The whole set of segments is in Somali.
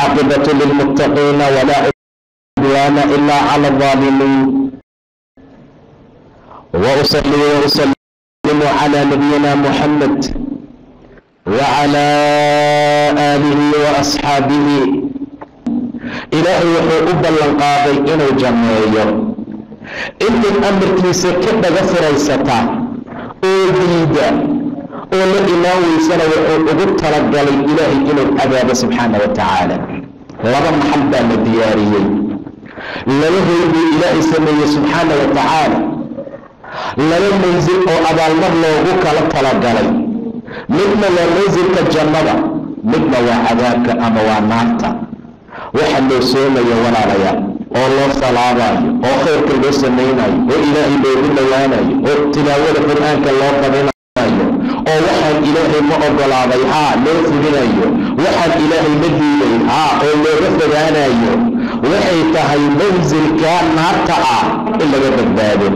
والعاقبة للمتقين ولا عدوان إلا على الظالمين. وأصلي وأسلم على نبينا محمد وعلى آله وأصحابه. إلهي wuxuu u ballan qaaday inuu jameeyo intii amarkiisa ka dhaga furaysataa oo diida oo la ilaaweysana wuxuu ugu talagalay ilaahay inuu cadaabo subxaana wa tacaala. laba maxal baa la diyaariyey, laba hoybuu ilaahay sameeyey subxaana wa tacaala, laba mansil oo abaalmar loogu kala talagalay. midna waa mansilka jannada, midna waa cadaabka ama waa naarta. waxa loo soomayo walaalayaal oo loo salaabayo oo khayrka loo samaynayo oo ilaahay loogu dhawaanayo oo tilaawada qur-aanka loo qabanayo oo waxaan ilaahay ma ogolaaday loo fulinayo, waxaan ilaahay ma diiday oo looga fogaanayo, waxay tahay mansilka naarta in laga badbaado.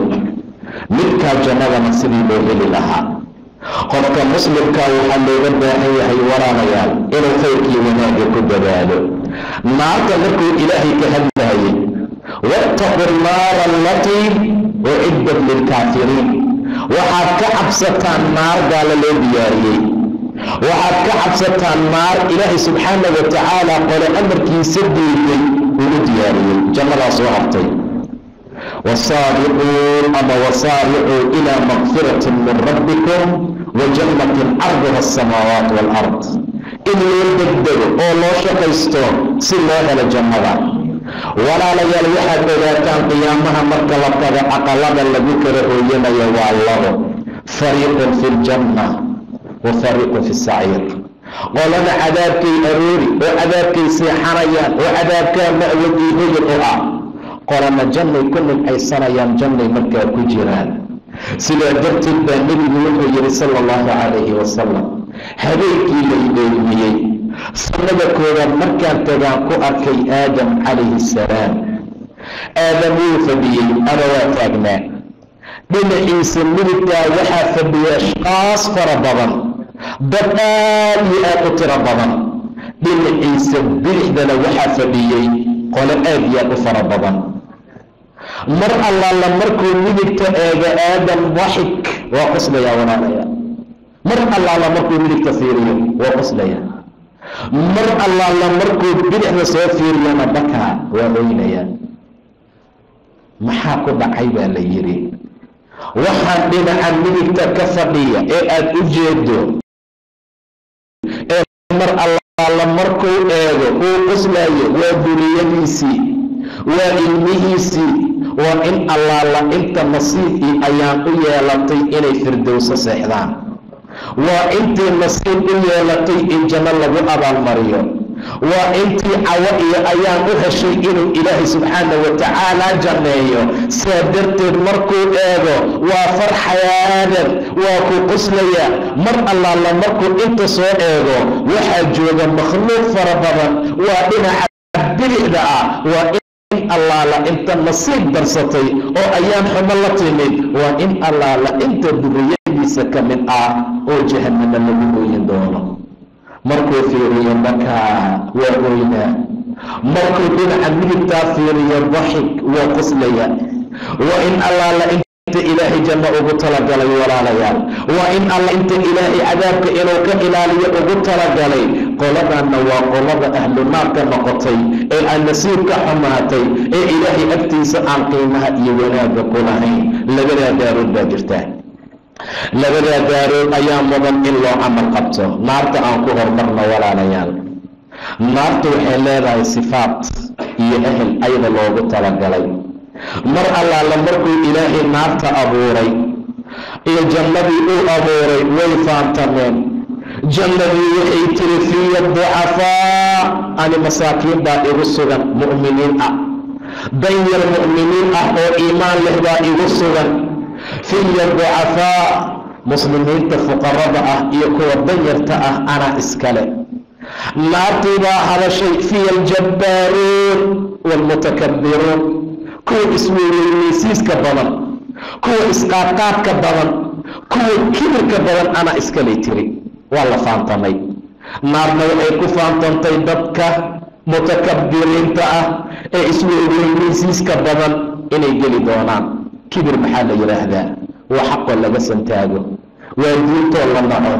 midkaa jannadana sidii loo heli lahaa qofka muslimka waxaa looga baahan yahay walaalayaal inuu khayrkii wanaagga ku dadaalo. naarta markuu ilaahay ka hadlayay wattaqu nnaara allatii uciddat lilkaafiriin, waxaad ka cabsataan naar gaala loo diyaariyey, waxaad ka cabsataan naar ilaahay subxaana wa tacaala qole amarkiisa diiday ugu diyaariyey. jannadaa soo hartay. wasaariquu ama wasaaricuu ilaa maqfiratin min rabbikum wa jannatin carduha asamaawaat waalard, in loo degdego oo loo shaqaysto si loo helo jannada. walaalayaal waxaad ogaataan qiyaamaha marka la tago aqalada lagu kala hooyanayo waa labo, fariiqun fi ljanna wa fariiqun fi saciir. qolana cadaabkay aroori oo cadaabkay seexanayaan oo cadaabkaa ma'wad iyo hoyad u ah, qolana jannay ku nimcaysanayaan, jannay markaa ku jiraan. sidaa darteed baa nebigu wuxuu yihi sala allahu calayhi wasalam, habeenkii la idheelmiyey sanada koowaad markaan tagaan ku arkay aadam calayhi salaam. aadam wuu fadhiyey ama waa taagnaa. dhinaciisa midigtaa waxaa fadhiya ashqaas fara badan, dad aad iyo aad u tiro badan. dhinaciisa bidixdana waxaa fadhiyey qole aad iyo aad u fara badan. mar allaala markuu midigta eega aadam daxik, waa qoslayaa walaalayaa. mar allaala markuu midigta fiiriyo waa qoslayaa. mar allaala markuu bidixda soo fiiriyana bakaa, waa oynayaa. maxaa ku dhacay baa la yidhi. waxaan dhinaca midigta ka fadhiya ee aad u jeedo ee mar allaala markuu eego uu qoslaayo waa duriyadiisii, waa ilmihiisii, waa in allaala inta nasiibkii ayaan u yeelatay inay firdowso seexdaan, waa intii nasiib u yeelatay in janno lagu abaalmariyo, waa intii cawo iyo ayaan u heshay inuu ilaahay subxaana wa tacaala janneeyo. saa darteed markuu eego waa farxayaadan, waa ku qoslaya. mar allaala markuu inta soo eego waxaa jooga makhluuq fara badan, waa dhinaca bidixda waa in allaala inta nasiib darsatay oo ayaan xumo la timid, waa in allaala inta duriyadiisa ka mid oo jahannama lagu ooyin doono. markuu fiiriyo bakaa, waa ooynaa. markuu dhinaca midigtaa fiiriyo daxik, waa qoslaya. waa in allaala inta ilaahay janno ugu talagalay walaalayaal, waa in alla inta ilaahay cadaabka inuu ka ilaaliyo ugu talagalay. qoladanna waa qolada ahlu naarka noqotay ee aan nasiibka xumaatay ee ilaahay agtiisa aan qiimaha iyo wanaagga ku lahayn. labadaa daarood baa jirtaa. labadaa daarood ayaa mudan in loo camal qabto. naarta aan ku hormarno walaalayaal. naartu waxay leedahay sifaat iyo ahel ayada loogu talagalay. mar allaala markuu ilaahay naarta abuuray iyo jannadii uu abuuray way faantameen. jannadii waxay tiri fiya ducafaa, ani masaakiin baa igu sugan, mu'miniin danyar mu'miniin oo iimaan leh baa igu sugan. fiya ducafaa, muslimiinta fuqarada iyo kuwa danyarta anaa iskale. naartii baa hadashay fiya aljabaaruun waalmutakabbiruun, kuwa isweyneysiiska badan, kuwa isqaadqaadka badan, kuwa kibirka badan anaa iskalay tiri. waa la faantamay. naarna waxay ku faantantay dadka mutakabiriinta ah ee isweynaysiiska badan inay geli doonaan. kibir maxaa la yidhaahdaa? waa xaqoo laga santaago, waa diintoo la naco,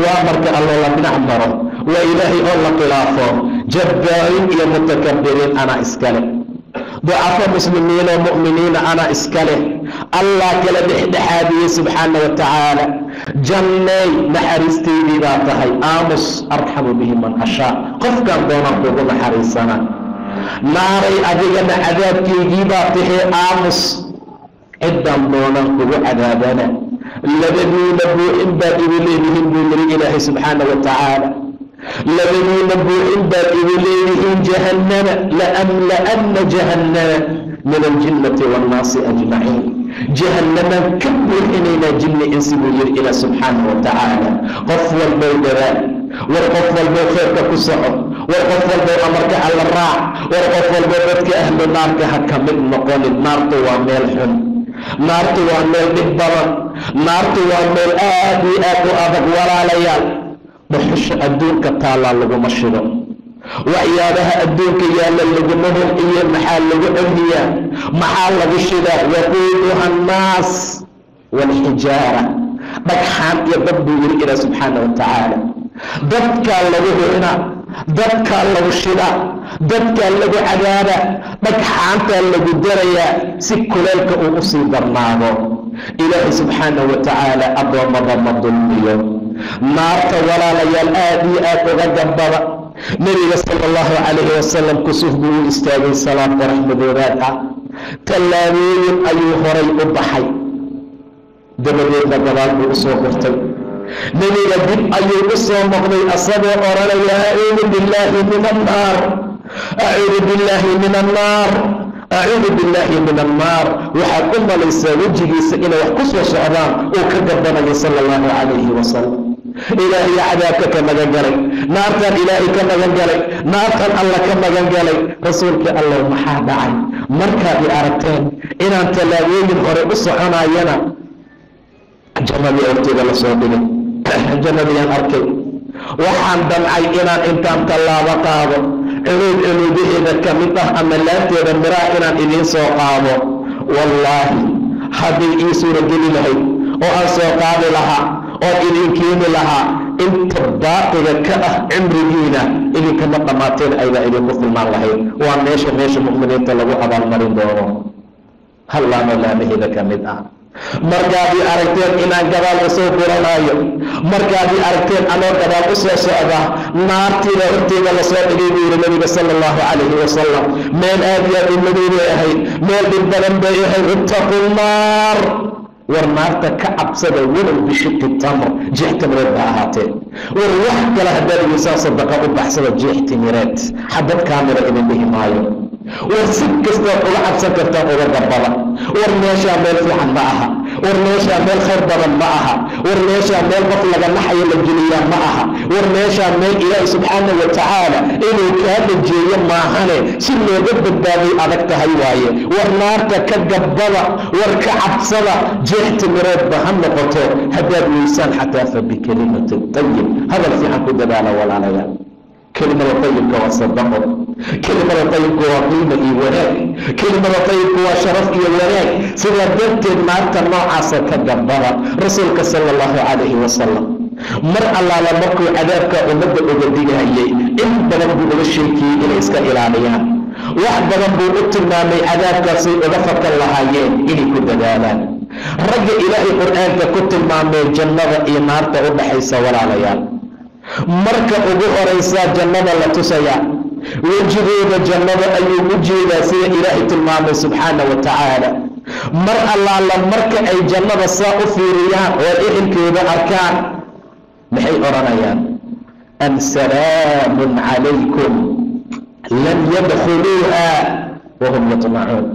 waa marka alloo la dhinac maro, waa ilaahay oo la khilaafo. jabbaariin iyo mutakabiriin anaa iskale, ducafo muslimiinoo mu'miniina anaa iskale. allah kala dhexdhexaadiyey subxaana wa tacaala. janneey naxariistaydii baa tahay, aamus arxamu bihi man ashaa, qofkaan doonaan kugu naxariisana. naaray adigana cadaabkaygii baa tahay, aamus ciddaan doonaan kugu cadaabana. labadiina buuxin baad igu leedihiin buu yiri ilaahay subxaana wa tacaala. labadiina buuxin baad igu leedihiin jahannama, laamla'anna jahannama min aljinnati waannaasi ajmaciin. jahannamaan ka buuxinaynaa jinni insi buu yiri ilaah subxaana wa tacaala. qof walbow dadaal, war qof walbow khayrka ku soco, war qof walbow amarka alla raac, war qof walbow dadka ahlu naarka ha ka mid noqonin. naartu waa meel xun, naartu waa meel dhib badan, naartu waa meel aad iyo aad u adag walaalayaal. dhuxusha adduunka taallaa laguma shido, waxyaabaha adduunka yaalla laguma holciyo. maxaa lagu celiyaa? maxaa lagu shidaa? waquuduha annaas waalxijaara, dhagxaan iyo dad buu yiri ilaah subxaana wa tacaala. dadkaa lagu hoynaa, dadkaa lagu shidaa, dadkaa lagu cadaaba, dhagxaantaa lagu darayaa si kuleelka uu u sii darnaado. ilaahay subxaana wa tacaala addoommada ma dulmiyo. naarta walaalayaal aad iyo aad uga gambada. nebiga sala allahu calayhi wasalam kusuf buu u istaagay salaad qorax madoobaad ah. tallaabooyin ayuu horay u baxay, dabadeedna gadaal buu u soo gurtay. nebiga dib ayuu u soo noqday asagoo odhanaya acuudu billaahi min annaar, acuudu billaahi min annaar, acuudu billaahi min annaar. waxaad u malaysaa wejigiisa inay wax ku soo socdaan uu ka gabanayo sala allahu calayhi wasalam. ilaahay cadaabka ka magan galay, naartan ilaahay ka magan galay, naartan alla ka magan galay. rasuulkii allah maxaa dhacay? markaad i aragteen inaan tallaabooyin hore u soconayana jannadii horteeda la soo dhigay, jannadiyaan arkay. waxaan damcay inaan intaan tallaabo qaado cunuudaheeda ka mid ah ama laanteeda miraha inaan idiin soo qaado. wallaahi hadday ii suurageli lahayd oo aan soo qaadi lahaa oo idin keeni lahaa, inta baaqiga ka ah cimrigiina idinkama dhammaateen aydaa idinku filmaan lahayd. waa meesha mu'miniinta lagu abaalmarin doono, hal laamo laamaheeda ka mid ah. markaad i aragteen inaan gadaal u soo furanaayo, markaad i aragteen anoo gadaal u soo socda, naartiida horteeda lasoo dhigay buu yiri nabiga sala allahu calayhi wasalam. meel aad iyo aad u madoobay ahayd, meel dhib badan bay ahayd. ittaqu nnaar, war naarta ka cabsada, walow bishiqi tamr, jeex timireed ba ahaatee. war wax kale haddaad idinsaan sadaqa u baxsada, jeex timireed, xabad kaamira idin dhihi maayo. war si kastaad uga cabsan kartaa uga gabada. war meeshaa meel fiican ma aha, war meeshaa meel khayr badan ma aha, war meeshaa meel qof laga naxayo la geliyaa ma aha, war meeshaa meel ilaahi subxaana wa tacaala inuu kaa dhajeeyo maahane si looga badbaaday adag tahay waaye. war naarta ka gabada, war ka cabsada, jeex timireedba ha noqoto haddaad weysaan xataa fa bikalimati tayib, hadal fiican ku dadaala walaalayaal. kelimada tayibka waa sadaqo, kelimada tayibka waa qiimo iyo wanaag, kelimada tayibka waa sharaf iyo wanaag. sidaa darteed naarta noocaasa ka gabada. rasuulka sala allahu calayhi wasalam mar allaala markuu cadaabka ummadda uga digahayay in badan buu uga sheekiyey inay iska ilaaliyaan. wax badan buu u tilmaamay cadaabkaasay uga fakan lahaayeen inay ku dadaalaan. ragga ilaahay qur-aanka ku tilmaamay jannada iyo naarta u dhaxaysa walaalayaal. marka ugu horaysaa jannada la tusayaa, wejigooda jannada ayuu u jeedaa sida ilaahay tilmaamay subxaana wa tacaala. mar allaala marka ay jannada saa u fiiriyaan oo ehelkeeda arkaan, maxay odhanayaan? an salaamun calaykum lam yadkhuluuha wahum yatmacuun.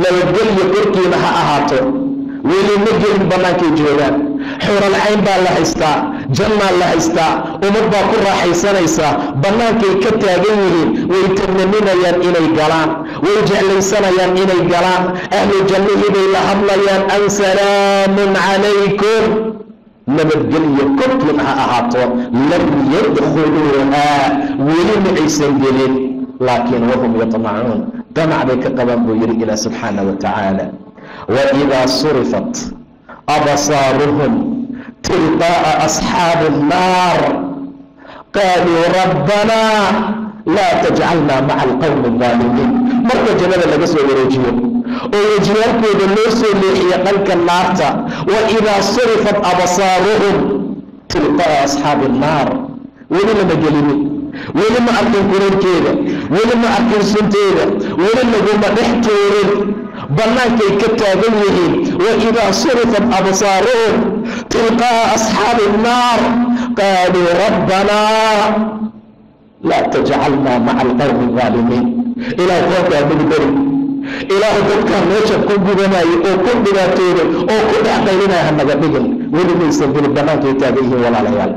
nabadgelyo korkiina ha ahaato, weli ma gelin bannaankay joogaan. xuralcayn baa la haystaa, jannaa la haystaa, ummad baa ku raaxaysanaysaa. bannaankay ka taagan yihiin, way tamaninayaan inay galaan, way jeclaysanayaan inay galaan. ahlu jannihii bay la hadlayaan, an salaamun calaykum, nabadgelyo korkiina ha ahaato. lam yadkhuluuha, weli ma aysan gelin. laakiin wahum yaطmacuun damac bay ka qabaan buu yihi ilaah subxaana wa tacaala. waidaa surifat absaaruhum tilqaa'a asxaabi الnaar qaaluu rabbanaa laa tajcalnaa maca alqowmi الظaalimiin. marka jannada laga soo wareejiyo oo wejiyaalkooda loo soo leexiyo dhanka naarta, waidaa surifat absaaruhum tilqaa'a asxaabi الnaar, weli lama gelinin, weli ma arkin kurarkeeda, weli ma arkin sunteeda, weli laguma dhex tuurin, bannaankay ka taagan yihiin. waidaa surifat absaaruhum tilqaa'a asxaabi الnaar qaaluu rabbanaa laa tajcalnaa maca alqowmi الظaalimiin. ilaah qoomkaa gudbari, ilaahu dadkaa meesha ku gudanayo oo ku dhibaatooda oo ku dhex qaylinaya hanaga dhigin. weli maysan gelin, bannaankay taagan yihiin walaalayaal,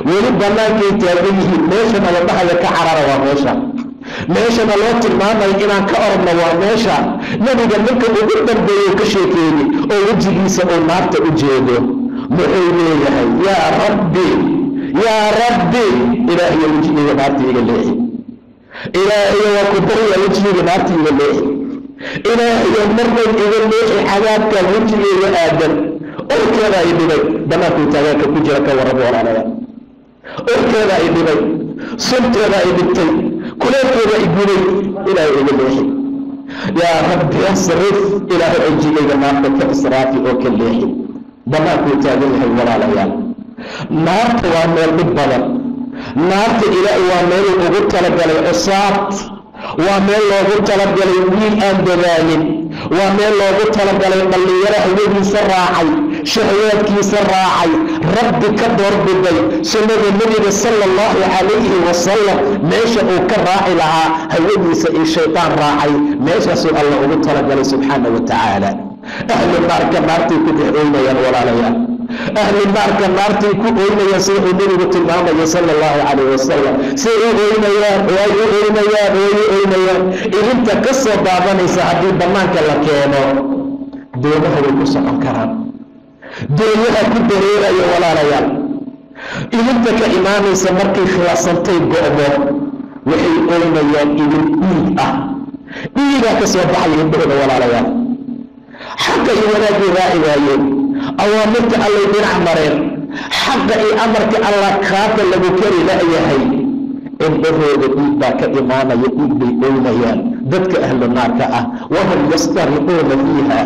weli bannaankay taagan yihiin. meeshana la dhahaya ka carara waa meesha, meeshana loo tilmaamayo inaan ka orno waa meesha. nebiga ninka ugu dambeeyo ka sheekeeyey oo wejigiisa uu naarta u jeedo, muxuu leeyahay? yaa rabbi, yaa rabbi, ilaahiyo wejigeyga naarta iga leexi, ilaahiyo waa ku barya wejigeyga naarta iga leexi, ilaahiyo marnay iga leexi cadaabka wejigeyga aadan. orkeeda ay dhibay, bannaankuu taagaanka ku jira ka warrabo walaalayaal. orkeeda ay dhibay, sunteeda ay dhibtay, kuleelkeeda ay gubay, ilaahay iga leexi. yaa rabbi asrif, ilaahay wejigeyga naarta ka israafi oo ka leexi. bannaankuu taagan yahay walaalayaal. naarta waa meel dhib badan, naarta ilaahay waa meel ugu talagalay cusaad, waa meel loogu talagalay wiil aan dadaalin, waa meel loogu talagalay dhallinyaro hawadiisa raacay, shahawaadkiisa raacay, rabbi ka doorbiday sunnada nebiga sala allahu calayhi wasalam. meesha uu ka raaci lahaa hawadiisa iyo shaytaan raacay, meeshaasuu alla ugu talagalay subxaana wa tacaala. ahlu naarka naartay ku dhex ooynayaan walaalayaal, ahlu naarka naartay ku ooynayaan sida uu nebigu tilmaamaya sala allahu calayh wasalam. say u ooynayaan, way u ooynayaan, way u ooynayaan. ilinta ka soo daadanaysa haddii bannaanka la keeno, doomaha way ku socon karaan, doomaha ku dareeraya walaalayaal. ilinta ka imaanaysa markay khilaafsantay go'do, waxay ooynayaan idin dhiig ah, dhiigaa ka soo baxaya indhahooda walaalayaal. xaqa iyo wanaagay raaci waayeen, awaamirta allay dhinac mareen, xaqa iyo amarka allah kaata lagu kari la'yahay. indhahooda dhiig baa ka imaanaya, dhiig bay ooynayaan dadka ahlu naarka ah. wahum yastariquuna fiiha,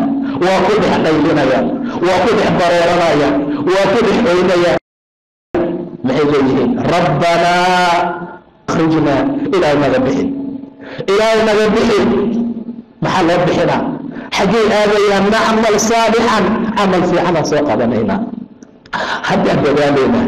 waa ku dhex dhaylinayaan, waa ku dhex barooranayaan, waa ku dhex ooynayaan. maxay leeyihiin? rabbanaa akhrijnaa, ilaahay naga bixin, ilaahay naga bixin. maxaa loo bixinaa? xaggay aadayaan? nacmal saalixan, camal fiicanaan soo qabanaynaa, haddaan dadaalaynaa,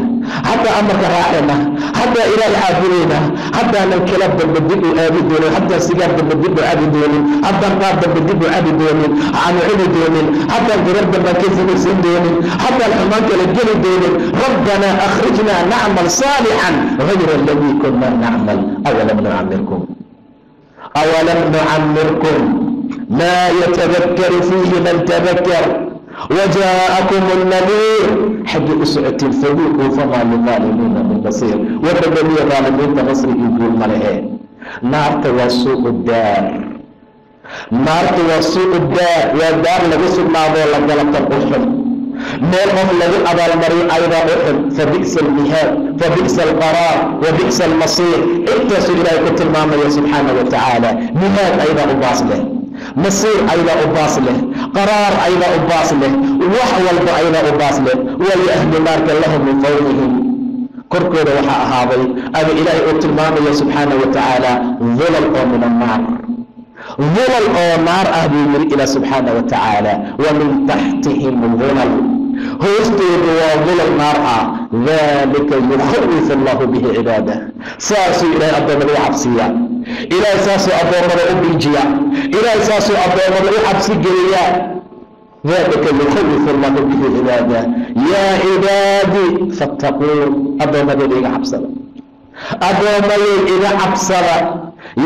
haddaan amarka raacaynaa, haddaan ilaahay caabudaynaa, haddaanan kala dambe dib u aadi doonin, haddaan sigaar dambe dib u cabi doonin, haddaan qaar dambe dib u cabi doonin, aan cuni doonin, haddaan garar dambaan ka sinaysan doonin, haddaan xumaan kala geli doonin. rabbanaa akhrijnaa nacmal saalixan gayra aladii kunaa nacmal. awalam nucammirkum maa yatadakkaru fiihi man tadakkar وجاءكم النذير. حقي أسعتين فذوقوا فما للظالمين من نصير. وبدني ظالمين نصر يقول ملئين. نار توسوء الدار، نار توسوء الدار، والدار لقصد معظم لقلت الأحد ميل قف لغي أبا المريء أيضا أحد. فبئس المهاد، فبئس القرار، وبئس المصير. اتصل إلى كنت المعمل سبحانه وتعالى. مهاد أيضا أباصله، مصير أيضا أباصله، قرار أيضا أباصله، وحول أيضا أباصله. ولأهل النار لهم من فوقهم كركود وحا أهاضي. أبي إلهي أتلمامي سبحانه وتعالى ظلل من النار، ظلل نار أهدي من إلى سبحانه وتعالى. ومن تحتهم ظلل، هوستيد وظلل نار. ذلك يخوف الله به عباده. ساسو إلى أبدا عبسيا، إلى ساسو أبدا أبيجيا، إلى ساسو أبدا عبسي جريا. ذلك يخوف الله به عباده. يا عبادي فاتقون. أبدا إلى عبسنا، أبدا إلى عبسنا.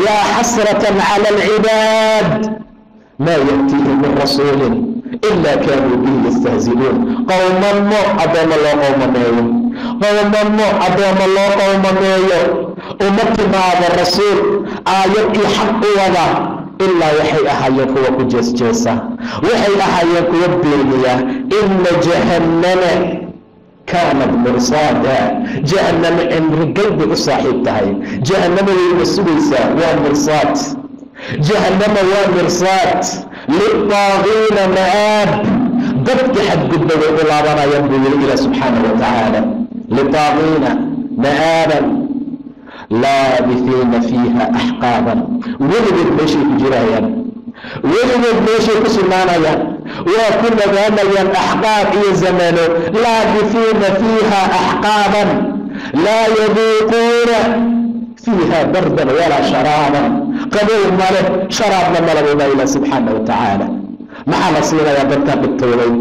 يا حسرة على العباد ما يأتيهم من رسول إلا كانوا به يستهزئون. قوما ما أدام الله قوما نايم، qowmamo addoommo loo qowmameeyo uma timaado rasuul aayad iyo xaq u wada ilaa waxay ahaayeen kuwa ku jeesjeesa, waxay ahaayeen kuwa beeniya. ina jahannama kaanat mursaada, jahannama cimrigal bay u saaxiib tahay. jahannama wayna sugaysaa, waa mirsaad. jahannama waa mirsaad litaagiina ma'aab, dadka xadgudba way u laabanayaan buu yiri ilaah subxaanahu wa tacaala. litaagiina ma'aaban laabihiina fiiha axqaaban, weligood meeshay ku jirayaan, weligood meeshay ku sugnaanayaan, waa ku nagaanayaan axqaab iyo zamano. laabihiina fiiha axqaaban laa yaduuquuna fiiha bardan walaa sharaaban, qabow male sharaabna malabooda ilaah subxaana wa tacaala. maxaa la siinayaa dadkaan dhibtooday?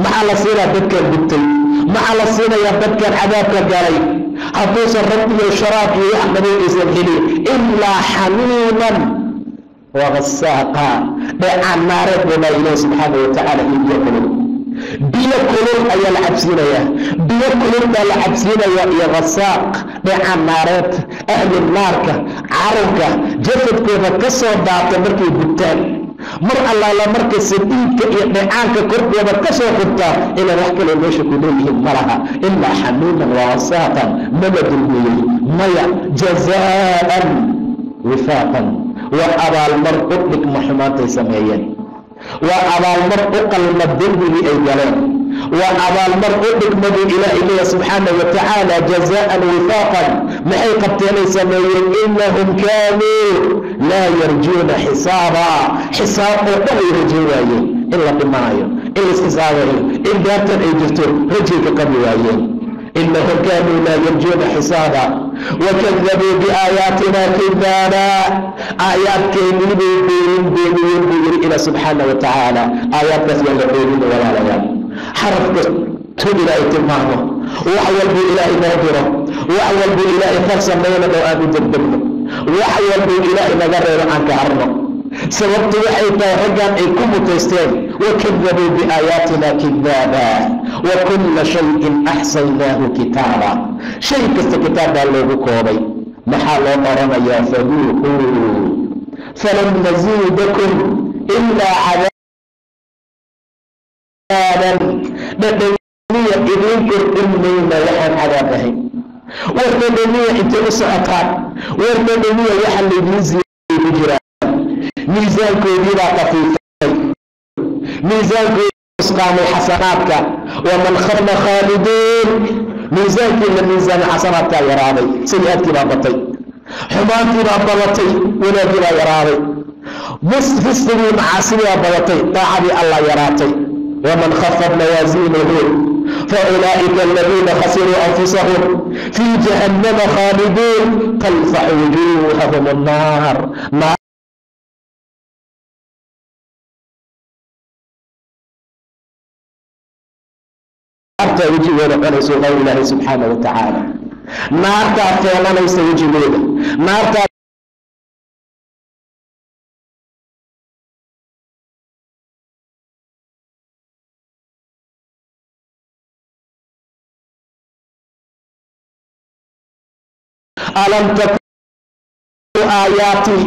maxaa la siinayaa dadkaan dhibtay? maxaa la siinayaa dadkaan cadaabka galay? hadduusan rab iyo sharaab iyo wax qabow aysan helin ilaa xamiiman wagasaaqa, dheecaan naareed boodaa ilaah subxaana wa tacaala iyo biyo kulul. biyo kulul ayaa la cabsiinayaa, biyo kulul baa la cabsiinayaa iyo gasaaq, dheecaan naareed. ahlu naarka carabka jasadkooda ka soo daata markay gubtaan, mar allaala marka sadiidka iyo dheecaanka korkooda ka soo qubtaa inay wax kale meesha ku leeyihiin ma laha ilaa xamiiman wasaaqan, mama dulmiyey maya. jazaa'an wifaaqan, waa abaalmar u dhigma xumaantay sameeyeen, waa abaalmar u qalma dembigii ay galeen, waa abaalmar u dhigmaduu ilaah ilaya subxaanahu wa tacaala. jazaa'an wifaaqan, maxay qabteenay sameeyeen? inahum kaanuu laa yarjuuna xisaaba, xisaab oo dhan ay rajayn waayeen, in la dhimanayo, in laisxisaabayo, in daartan ay jirto rajay ka qabi waayeen. inahum kaanuu laa yarjuuna xisaaba wakadabuu biaayaatina kidaaba, aayaadkeennii bay beeniyeen buu yiri ilaah subxaana wa tacaala. aayaadkaas waa la beenina walaalayaal. xaraf kastu ilaahay tilmaamo, wax walbuu ilaahay noo diro, wax walbuu ilaahay khayr sameeyna oo aan u degdegno, wax walbuu ilaahay naga reebo aan ka harno. sababtu waxay tahay raggan ay ku mutaysteen wakadabuu biaayaatina kidaaba wakula shayin axsaynaahu kitaaba, shay kasta kitaab baa loogu koobay. maxaa loo oranayaa? faduuquu falan naziidakum ilaa cadaaban, dhadhamiya idiin kordhin mayna waxaan cadaab ahayn. war dhadhamiya intay u socotaan, war dhadhamiya waxa laydiin siiyey ku jiraan. miisaankoodii baa kafiifay, miisaankoodii usqaamay xasanaadka. waman khafna khaaliduun, miisaankiina miisaan xasanaadkaa yaraaday, sayi-aadkii baa batay, xumaantii baa badatay, wanaagii baa yaraaday, fisqigii macaasidii baa badatay, daacadii allah yaraatay. waman khafat mawaasiinuhu faulaa'ika aladiina khasiruu anfusahum fii jahannama khaaliduun talfaxu wujuuhahum annaar. wejigooda cunayso qowr ilaahay subxaana wa tacaala. naartaa feenanaysa wejigooda, naartaa alam takun aayaati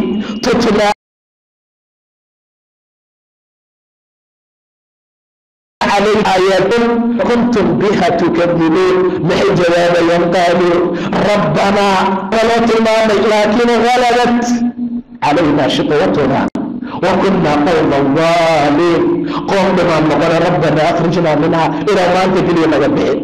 tutla آيات كنتم بها تكذبون. محي جوابا قالوا ربنا غلط لكن غلبت علينا شقوتنا وكنا قوما ظالمين. قوم بما نقول ربنا أخرجنا منها إلى ما أنت كلي مذبحين.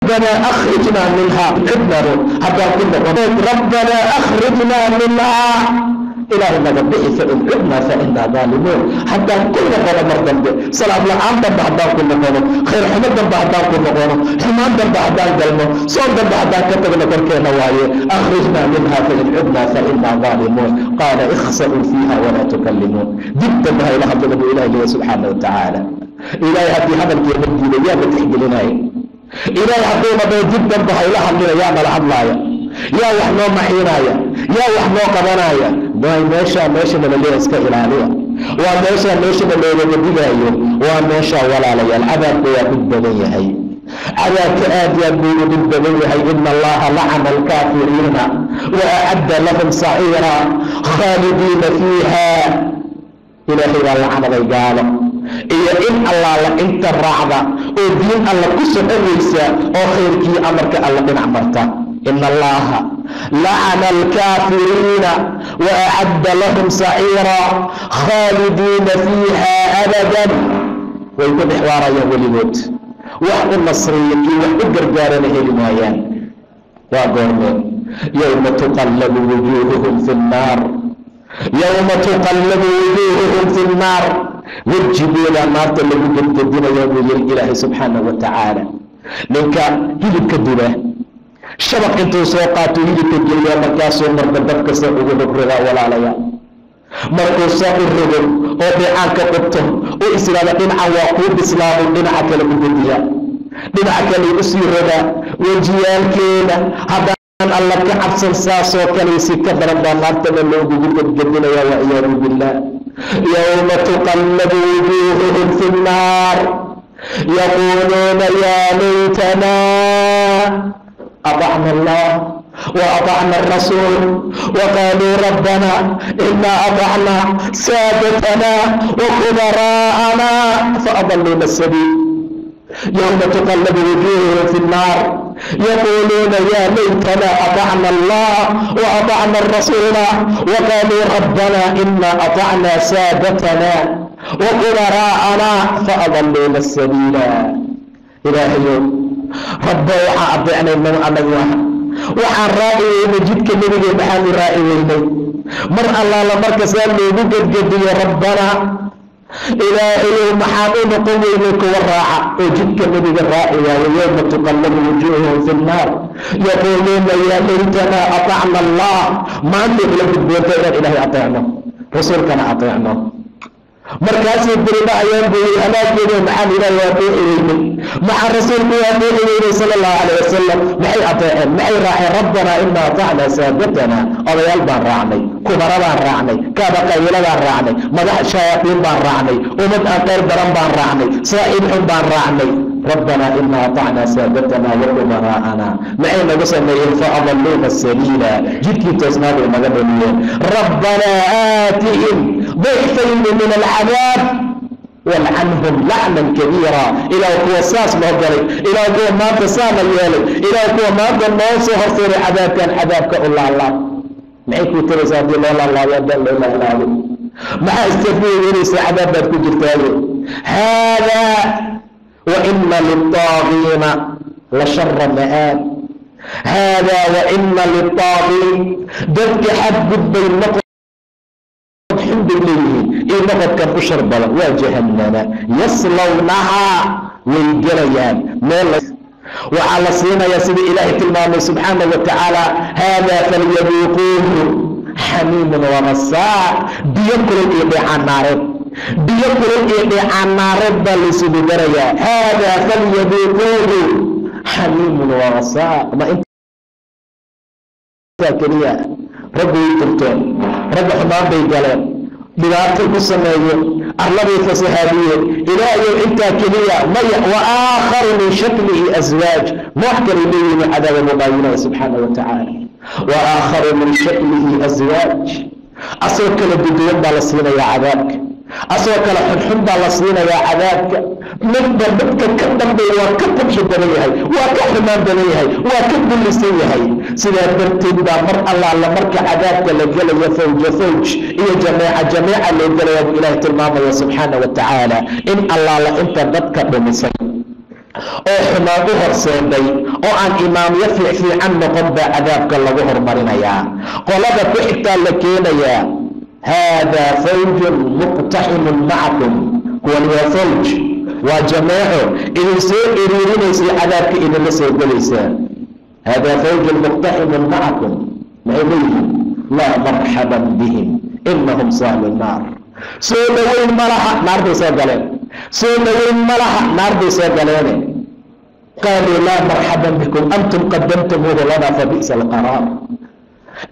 ربنا أخرجنا منها حتى كنا ربنا أخرجنا منها إلهي ما ذبحي فإن عدنا فإنا ظالمون. حتى كنا قولا مرضا به صلاة الله عام دم بعدان كنا قولا خير حمد دم بعدان كنا قولا حمان دم بعدان قلنا صوم دم بعدان كتبنا كركينا وايه أخرجنا منها فإن عدنا فإنا ظالمون. قال اخسئوا فيها ولا تكلمون. جدا بها إلى حضر إلهي سبحانه وتعالى. إلهي هذه هذا الكلمة الدينية بتحب لنا إلهي حقونا بيجدا بحيلا حمينا يا ملحظ لايا يا وحنا محينايا يا وحنا قبنايا ماشا من اللي اسكا إلهية وماشا من اللي يبدأيه وماشا ولا ليا العذاب يا بالدنيا هي عذاب آد يقول بالدنيا هي إن الله لعن الكافرين وأعد لهم سعيرا خالدين فيها إلهي لعن رجاله إيه إن الله لإنت الرعبة ودين الله كسر الرئيسة وخيرك أمرك الله من عمرته إن الله لعن الكافرين وأعد لهم سعيرا خالدين فيها أبدا ويكون حوارا يقول الموت وحق النصريين وحق الجرجارين هي المايان وقرن يوم تقلب وجوههم في النار يوم تقلب وجوههم في النار وجبوا إلى النار تلقوا جدنا يوم الإله سبحانه وتعالى منك هلك الدنيا شبك انتو سوقاتو هلك الدنيا مكاسو مربدك سوقوا الرغا ولا ليا مركو سوقوا الرغا وبيعانك قبتهم وإسلام دينعا وقود إسلام دينعا كلمة الدنيا دينعا كلمة أسير رغا وجيال كينا هذا الله كعبسن ساسو كليسي كبر النار تملوا بجد جدنا يا وعياذ بالله يوم تقلب وجوههم في النار يقولون يا ليتنا أطعنا الله وأطعنا الرسول وقالوا ربنا إنا أطعنا سادتنا وكبراءنا فأضلونا السبيل يوم تقلب وجوههم في النار يقولون يا ليتنا أطعنا الله وأطعنا الرسول وقالوا ربنا إنا أطعنا سادتنا وكبراءنا فأضلونا السبيل إلهي رب وحا أطعنا من أمنها وحا رائي مجدك نبي بحال رائي ويني مر الله لمركز اللي بقد قد يا ربنا إلهي محامين قوي لك والراحة وجدك النبي الرائي ويوم تقلب وجوههم في النار يقولون يا ليتنا أطعنا الله ما أنت لك الدين إلهي أطعنا رسولك أطعنا مركز الدنيا أيام بي أنا كده محل إلهي أطيعي مع الرسول أطيعي صلى الله عليه وسلم معي أطيعي معي راعي ربنا إنا أطعنا سادتنا أضيال بان راعني كبرى بان راعني كابا قيلة بان راعني مدح شياطين بان راعني ومد أقير درم بان راعني صائب بان راعني ربنا إنا أطعنا سادتنا وكبراءنا معي نقصنا فأضلونا السبيل جدك تسناد المغربيين ربنا آتهم ضعفين من العذاب والعنهم لعنا كبيرا إلى قوة ساس مهجري إلى قوة ما تسامى يالي إلى قوة ما تنوصي هرسير عذاب كان عذابك الله الله معيك وترسات الله الله يدل الله الله مع استثنين وريس عذاب باتكو جرتالي هذا وإن للطاغين لشر مآب هذا وإن للطاغين دك حد بين الحمد لله إنه كان بشر بلا وجهنم يصلونها والجريان وعلى صينا يا سيدي إله المام سبحانه وتعالى هذا فليذوقوه حميم وغساق بيأكل الإيداع النار بيأكل الإيداع النار بل سيدي دريا هذا فليذوقوه حميم وغساق ما انت كريا ربي يتلتون رب حمام بيقالين بذاتك السماوية أغلبية فسهابية إلهي أنت كلية ميح وآخر من شكله أزواج محكر إليه من عذاب المباينة سبحانه وتعالى وآخر من شكله أزواج أصوك لبدون بالصينة يا عذابك أصوك لحنحن بالصينة يا عذابك من ضبطك كدم بي وكتب شدنيهي وكحمان بنيهي وكتب لسيهي سيدا برتين دا مر الله لمرك عذابك لجل يفوج فوج إيا جماعة لجل يا إله الماما سبحانه وتعالى إن الله لأنت ضدك بمسك oo xumaan u horseeday oo aan imaam yafiic fiican noqon baa cadaabka lagu hormarinayaa qolada ku xigtaa la keenayaa haadaa fawjun muqtaximun macakum kuwan waa fawj waa jamaaco idin soo iriirinaysay cadaabka idinla soo gelaysaa haadaa fawjun muqtaximun macakum maxay leeyihiin laa marxaban bihim inahum saalu naar soo dhaweyn malaha naar bay soo galeen soo dhaweyn malaha naar bay soo galeene قالوا لا مرحبا بكم أنتم قدمتموه لنا فبئس القرار.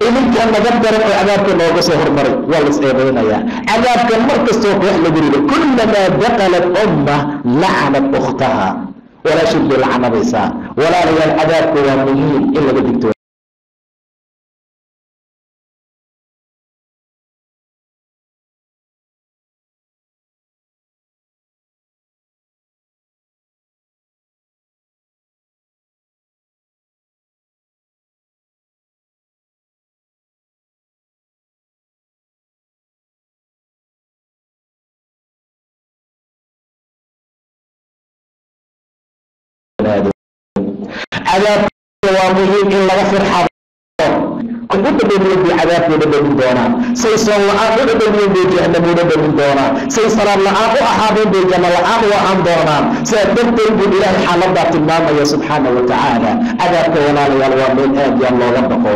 idinkaan naga daran oo cadaabka nooga soo hormaray waa la is-eebaynayaa. cadaabka mar kastoo koox lagu rido kullamaa daqalat umma lacanat ukhtaha, walaashin bay lacanadaysaa. walaalayaal cadaabka waa muhiim in laga digto. cadaabka waa muhiim in laga firxado. u dhadhamiyen bay cadaabku dhadhamin doonaa. say soon la-aan u dhadhamiyen bay jahannam u dhadhamin doonaa. say salaad la-aan u ahaadeen bay janno la-aan u ahaan doonaan. sidaa darteed buu ilaahay xaaladaa tilmaamaya subxaana wa tacaala. cadaabka walaalayaal waa meel aad yaan looga baqo,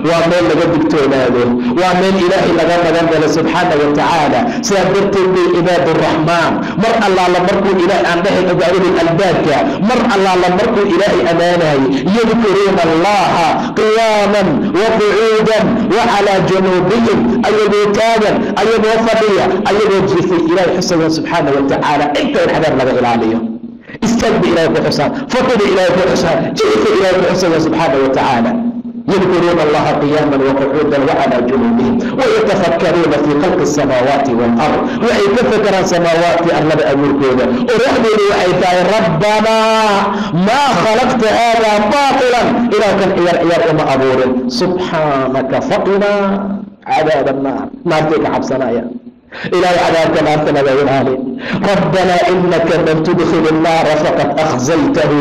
waa meel laga digtoonaado, waa meel ilaahay laga magan galo subxaana wa tacaala. sidaa darteed bay cibaaduraxmaan mar allaala markuu ilaahay aan dhahay cibaadadii albaabka, mar allaala markuu ilaahay ammaanayay yadkuruuna allaha qiyaaman wa qucuudan wa calaa junuubihim, ayagoo taagan, ayagoo fadhiya, ayagoo jiifay ilaahay xusaya subxaana wa tacaala. inta in cadaab laga ilaaliyo, istaag ba ilaahay ku xusaan, fadhida ilaahay ku xusaan, jiifa ilaahay ku xusaya subxaana wa tacaala. يذكرون الله قياما وقعودا وعلى جنوبهم ويتفكرون في خلق السماوات والأرض. وحي كفكر السماوات أغلب أموركودا ورحمه وحيثاء ربنا ما خلقت هذا باطلا إلى كان عيار وما أبور سبحانك فقنا عذاب النار. ما تيك عبسنا يا إلى عذاب نارتنا وإلهي. ربنا إنك من تدخل النار فقد أخزيته،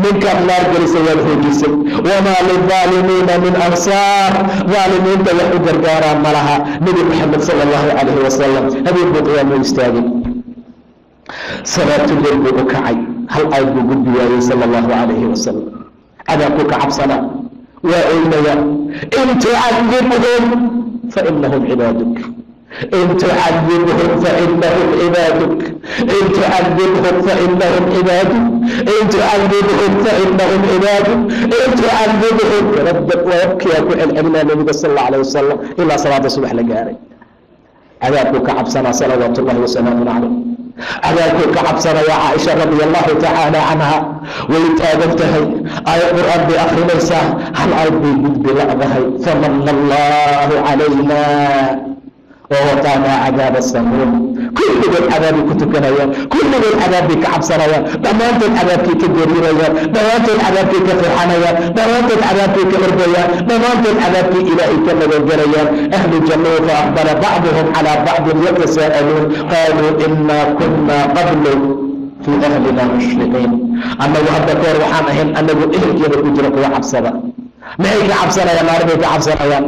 منك النار جلس يلهجس، وما للظالمين من أنصار. ظالمين تيحو جرجارا ملها نبي محمد صلى الله عليه وسلم. هذه البطوة مستاذي صلاة الليل بكعي هل أيضا قد صلى الله عليه وسلم. عذابك عبصنا وإليا إن تعذبهم فإنهم عبادك، إن تعذبهم فإنهم عبادك، إن تعذبهم فإنهم عبادك، إن تعذبهم فإنهم عبادك، إن تعذبهم. ردت ويبكي يقول الأمين النبي صلى الله عليه وسلم إلا صلاة الصبح لقاري. عذابك عبسنا صلوات الله وسلامه عليه. عذابك عبسنا يا عائشة رضي الله تعالى عنها ويتابنتهي آية القرآن بآخر ليسا هل أرضي بلعبهي فمن الله علينا ووقانا عذاب السموم. كل من العذاب كنت كنايا، كل من العذاب كعب سنايا، دمانت العذاب كجريريا، دمانت العذاب كفرحانيا، دمانت العذاب كمرضيا، دمانت العذاب إلهي كمجريا. أهل الجنة فأقبل بعضهم على بعض يتساءلون قالوا إنا كنا قبل في أهلنا مشرقين. أما وهذا كور وحامهم أنه إهل كيف يجرق وعبسنا ما هي كعبسنا يا ماربي كعبسنا يا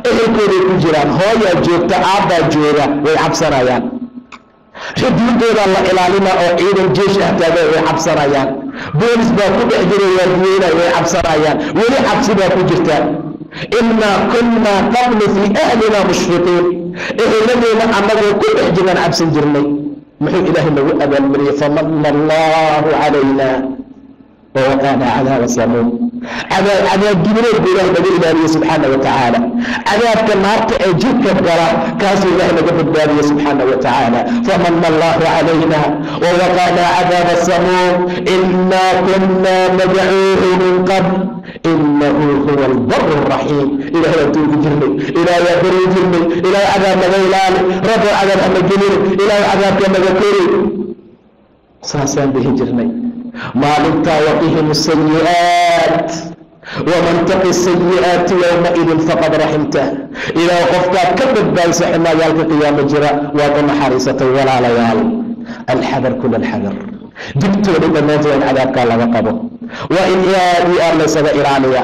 ehelkooday ku jiraan, hooyaa joogta, aabbaa jooga, way cabsanayaan. xuduudooda la ilaalina oo ciidan jeesh ah taagan, way cabsanayaan. boolis baa ku dhex jira waardiyeyna, way cabsanayaan. weli cabsi baa ku jirta. innaa kunnaa qablu fii ahlina mushfiqiin. eheladeena annagoo ku dhex jiraan cabsan jirnay. muxuu ilaahay nagu abaalmariyey famanna allahu calayna ووقانا عذاب السموم. عذاب جبريل بإله نبي إلهي سبحانه وتعالى. عذاب كالنار جدك القرار كاس الله نبي الداري سبحانه وتعالى. فمن الله علينا ووقانا عذاب السموم إنا كنا ندعوه من قبل إنه هو البر الرحيم. إله يتوب جرمي، إله يبر جرمي، إله عذاب مغيلان، رب عذاب أمجنين، إله عذاب كمغكري ساسان به جرمي. maalintaa waqihim السيئات ومن تقي السيئات يومئذ فقد رحمته. إلaa qofkaad ka badbaadisa ximaayaالka qiyaamo jira waad u naxariisatay walaalayaal. الxadر kul الxadر. digtooda dhammaantood in cadaabkaa laga qabo waa in aad iyo aad laysaga ilaaliya.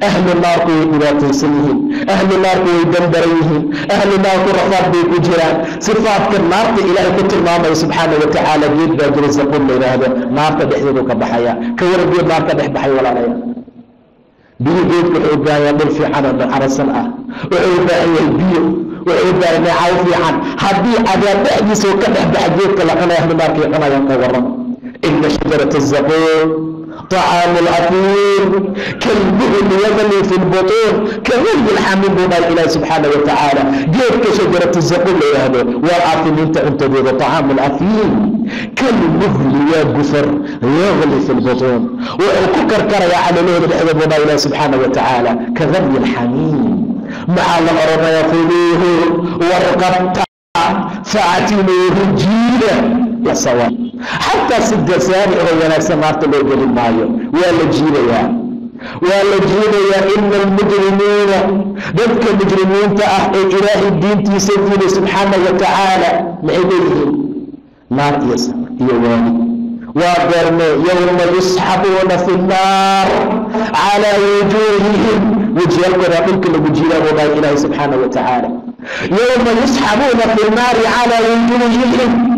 ahlu naarku way dhibaataysan yihiin, ahlu naarku way dandaran yihiin, ahlu naarku rafaad bay ku jiraan. sifaadka naarta ilaahay ku tilmaamaya subxaana wa tacaala. geed baa jira zaquum la yidhaahdo, naarta dhexdeedu ka baxaya. ka wara geed naarta dhex baxay walaalaya. biyo geedku wuxuu u baahan yahay dhul fiican oo carasan ah, wuxuu u baahan yahay biyo, wuxuu u baahan yahay caw fiican. haddii cadaab dhexdiisa ka dhex baxa geedka la cunaya, ahlu naarkay cunayaan ka waran. ina shajarata zaquum طعام الأثيم كالمهل يغلي في البطون كغلي الحميم بما إله سبحانه وتعالى جيب كشجرة الزقوم هذا والأثيم أنت طعام الأثيم كالمهل يغفر يغلي في البطون وككر كريا على لون الحبب بما إله سبحانه وتعالى كغلي الحميم مع الأرض يخذوه ورقبته فاعتلوه جيلا يا سواء حتى سد سامي ولا سمعت له قل المايو ولا جيلا إن المجرمين ذلك المجرمين تأخذ إله الدين تسفل سبحانه وتعالى لعبيهم نار يواني وقرنا يوم يسحبون في النار على وجوههم وجيالكم رابلك لبجيلا وباي إله سبحانه وتعالى يوم يسحبون في النار على وجوههم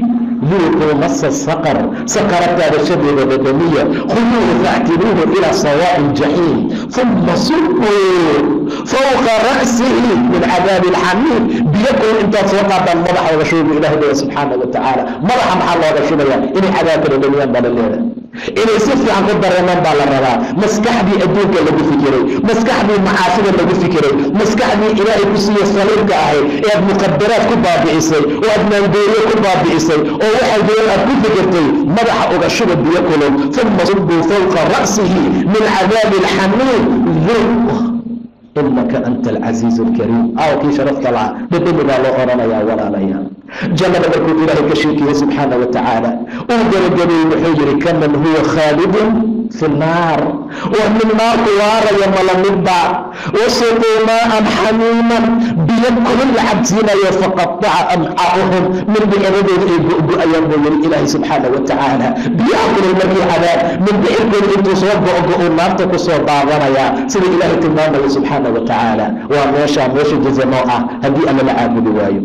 ذوقوا مس السقر سقرت هذا الشديد البدنية خذوه فاعتلوه إلى سواء الجحيم ثم صبوا فوق رأسه من عذاب الحميم بيقول انت توقع بالمضح وغشوب إله سبحانه وتعالى مضح محل وغشوب إني عذاب الدنيا بالليلة إني سفي عن قدر يمان بالرغا مسكح بي أدوك اللي بفكري مسكح بي معاصر اللي بفكري مسكح بي إلهي كسي الصليب كأهي إياد مقدرات كبا بإسي وإياد منبيري كبا بإسي ووحي دول أبو فكرتي مدح أغشب بيكله ثم صبوا فوق رأسه من عذاب الحميم ذوق إنك أنت العزيز الكريم كي شرفت الله بدل ما لا أرانا يا ولا ليا جل ملك إله كشركه سبحانه وتعالى أنظر الجميع بحجر كمن هو خالد في النار ومن النار طوارا يوم لمبع وسقوا ماء حميما بيكل العبدين يفقطع أمعاءهم من بئرد أيام الإله سبحانه وتعالى بيأكل المكي عذاب من بئرد إنتو صوب النار تكسر بعضنا يا سيد إله تماما سبحانه وتعالى وماشا جزماء هدي أنا لعابد وايو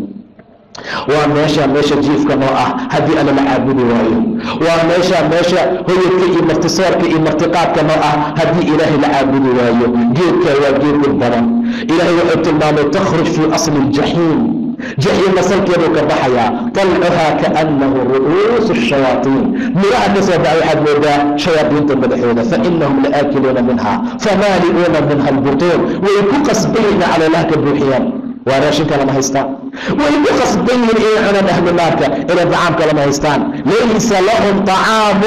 وماشا جيف كنوعه هدي أنا لعابد وايو وماشا هو كي مرتصار كي مرتقاب كنوعه هدي إله لعابد وايو جيبك وجيب البرم إلهي وحبت المعنى تخرج في أصل الجحيم جحيم مسلك يدوك بحيا طلعها كأنه رؤوس الشياطين مرأة سبع أحد مدى شياطين المدحونة فإنهم لآكلون منها فمالئون منها البطون ويكوكس بين على لهك الروحيان وراشنك لما هيستان ويكوكس بين إيه عنا أهل النار إلى طعامك لما هيستان ليس لهم طعام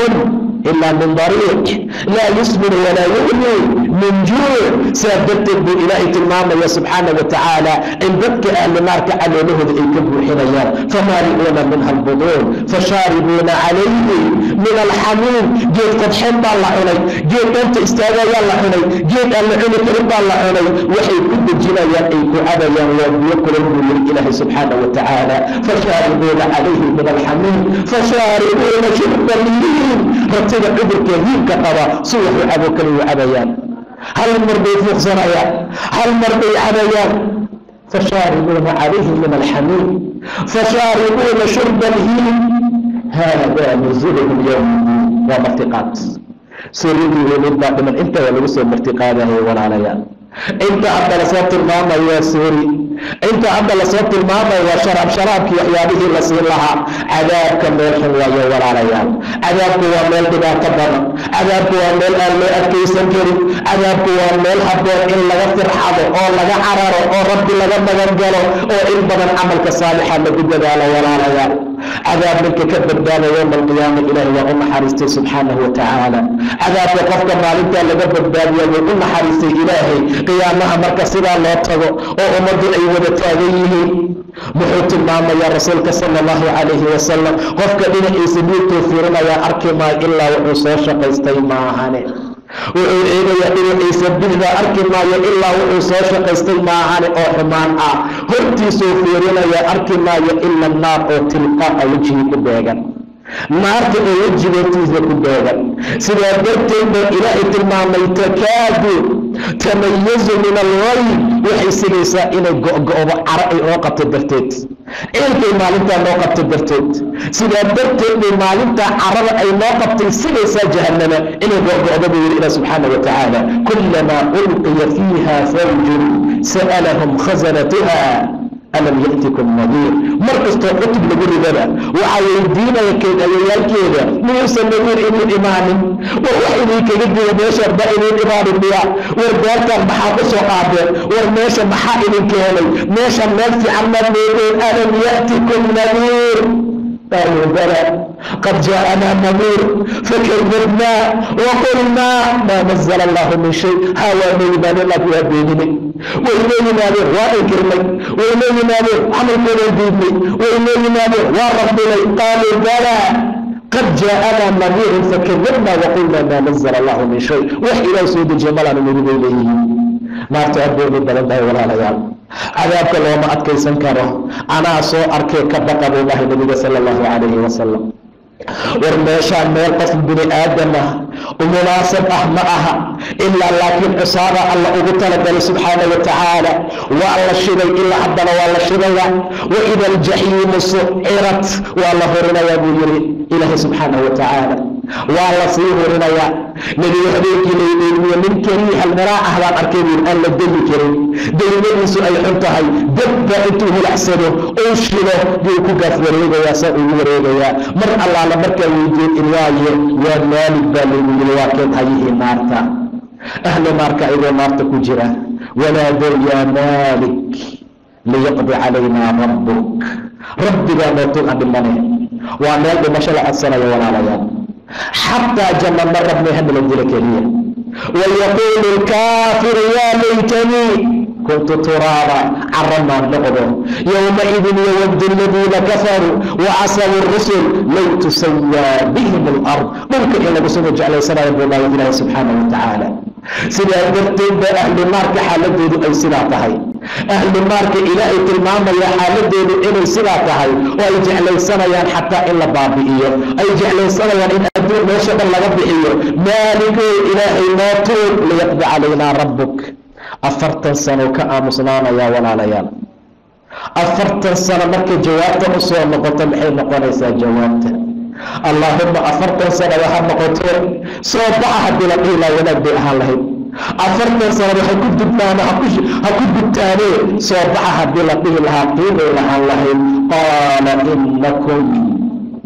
إلا من ضريع لا يسمن ولا يغني من جوع سيبدت بإله المام سبحانه وتعالى إن بدك أهل النار كأنه لهد الكبر حينيان فمالئون منها البطون فشاربون عليه من الحميم جيت قد حب الله علي جيت أنت استاذ الله علي جيت أن عينك رب الله علي وحي كل الجنايات أيكو أبيا ويقول الإله سبحانه وتعالى فشاربون عليه من الحميم فشاربون شرب الليل رتب عبرك يهيب كقضاء صوح أبوك وعبيان هل المرضي فوق زرايا هل المرضي عبيان فشاربون عليه من الحميم فشاربون شرب الهيم هذا نزلهم اليوم ومرتقات سيريدي ولد من انت ولوس مرتقاته ولا ليال انت عبد لصوت الماما يا سوري انت عبد لصوت الماما وشرب شرابك يحيابه لسي لها عذابك ميل حلوة ولا ريال عذابك وميل بدا تبر عذابك وميل اللي أكي سنجري عذابك وميل حبور إن لغا فرحاده أو لغا عراره أو ربي لغا مغنجله أو إن بدن عملك صالحا لقد دالا ولا ريال عذاب منك كبر دالا يوم القيامة إلهي وأم حارستي سبحانه وتعالى عذاب وقفك مالك لقد دالا وأم حارستي إلهي قيامها مركز سيدا الله تغو أو أمد أي ودتاغيه محوت الماما يا رسولك صلى الله عليه وسلم قفك دين إيسبيل توفيرنا يا أركما إلا وحصوش قيستي معهاني وعيدا يدين إيسبيل ذا أركما إلا وحصوش قيستي معهاني أو حمان هرتي سوفيرنا يا أركما إلا النار أو تلقاء وجهي كبيغا naarta oo wajigeetiisa ku beegan sidaa darteed baa ilaahay tilmaamay takaadu tamayazu min alghayb waxay sigaysaa inay go'go'do cara ay oo qabto darteed ilkay maalintaa noo qabto darteed sidaa darteed bay maalintaa carada ay noo qabtay sigaysaa jahannama inay go'go'do buu yidhi ilaah subxaana wa tacaala kullamaa ulqiya fiiha fawjun sa'alahum khazanatuha alam ya'tikum nadiir. mar kastoo cutub lagu ridana waxaa weydiinaya keedayayaalkeeda miyuusan nadiir idin imaanin? war wax idinkaga diga meesha ba idin imaanin miya? war beertan maxaa ku soo qaadeen? war meesha maxaa idin keenay? meesha meel fiican ma meedeen? alam ya'tikum nadiir. قالوا بلى قد جاءنا نذير فكذبنا وقلنا ما نزل الله من شيء. هاواني بان الله في هديني وإليه نادر وإكرمي وإليه نادر عمل كل ديني وإليه نادر وربنا. قالوا بلى قد جاءنا نذير فكذبنا وقلنا ما نزل الله من شيء. وإلى سود الجمال نريد إليه ما تعبوا بالبلد ولا ليال. cadaabka looma adkaysan karo. anaa soo arkay ka baqa buu dhahay nabiga sala allahu calayhi wasalam. war meeshaan meel qof bini aadam ah u munaasab ah ma aha ilaa laakiin cusaaba alla ugu talagalay subxaana wa tacaala. waa la shiday ilaa haddana waa la shidaya. wa ida aljaxiimu sucirat waa la horinayaa buu yiri ilaahay subxaana wa tacaala. waa la sii horinayaa. nebiga habeenkii laydeymiye nin kariiha almaraa ah baan arkay buur aan la deli karin, daymadiisu ay xun tahay. dabba intuu hulacsado uu shido buu ku gaaf wareegayaa, saa ugu wareegayaa. mar allaala markaa weydiin ilaaye waa maalig baa lagu yiri, waa keen hayihii naarta. ahlu naarka ayagoo naarta ku jira wanaadow yaa maalik liyaqdi calaynaa rabbuk. rabbigaa nootul aan dhimane. waa meel dhimasho la codsanayo walaalayaal. xataa janna ma rabnay hadala dila keliya. wayaquulu lkaafiru yaa laytanii kuntu turaaba. caramaan noqdo. yowmaidin yawaddu aladiina kafaruu wacasawu rusul low tusayaa bihim alard. dhulka in lagu soo jeclaysanayo buu dhahay ilaahi subxaanahu wa tacaala. sidaa darteed baa ahlu naarka xaaladoodu ay sidaa tahay. ahlu naarka ilaahay tilmaamaya xaaladoodu inay sidaa tahay oo ay jeclaysanayaan xataa in la baabi'iyo. ay jeclaysanayaan in adduun meesha dhan laga bixiyo. maaligoo ilaahay noo tuub liyaqdi calaynaa rabbuk. 40 sano ka aamusnaanayaa walaalayaal. 40 sano markay jawaabta u soo noqoto maxay noqonaysaa jawaabta? allaahuma 40 sano waxa noqoto soo baxa haddii la dhihi lahaa wanaag bay ahaan lahayd. 40 sano waxay ku dubtaan ha ku dubtaane soo baxa haddii la dhihi lahaa qiimay lahaan lahayd. qaala inakum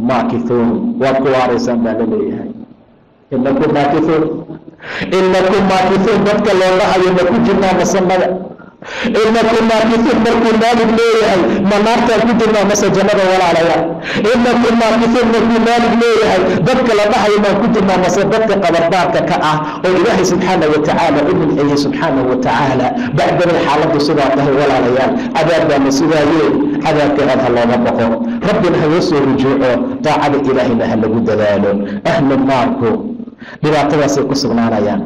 maakithuun. waad ku waaraysaan baa la leeyahay. inakum maakithuun. inakum maakithuun dadka looga hayo ma ku jirnaa masamada? inakum maakithuun markuu maalig leeyahay ma naartaan ku jirnaa mase jannada walaalayaal? inakum maakithuun markuu maalig leeyahay dadka la dhahayo maan ku jirnaa mase dadka qabardaarka ka ah oo ilaahay subxaanahu wa tacaala u milceeyey subxaanahu wa tacaala. bacdamay xaaladdu sidaa tahay walaalayaal. cadaab baana sidaayee cadaabka aad ha looga baqo. rabbina haga soo rujuuco. daacada ilaahayna ha lagu dadaalo. ahlu naarku dhibaatadaasay ku sugnaanayaan.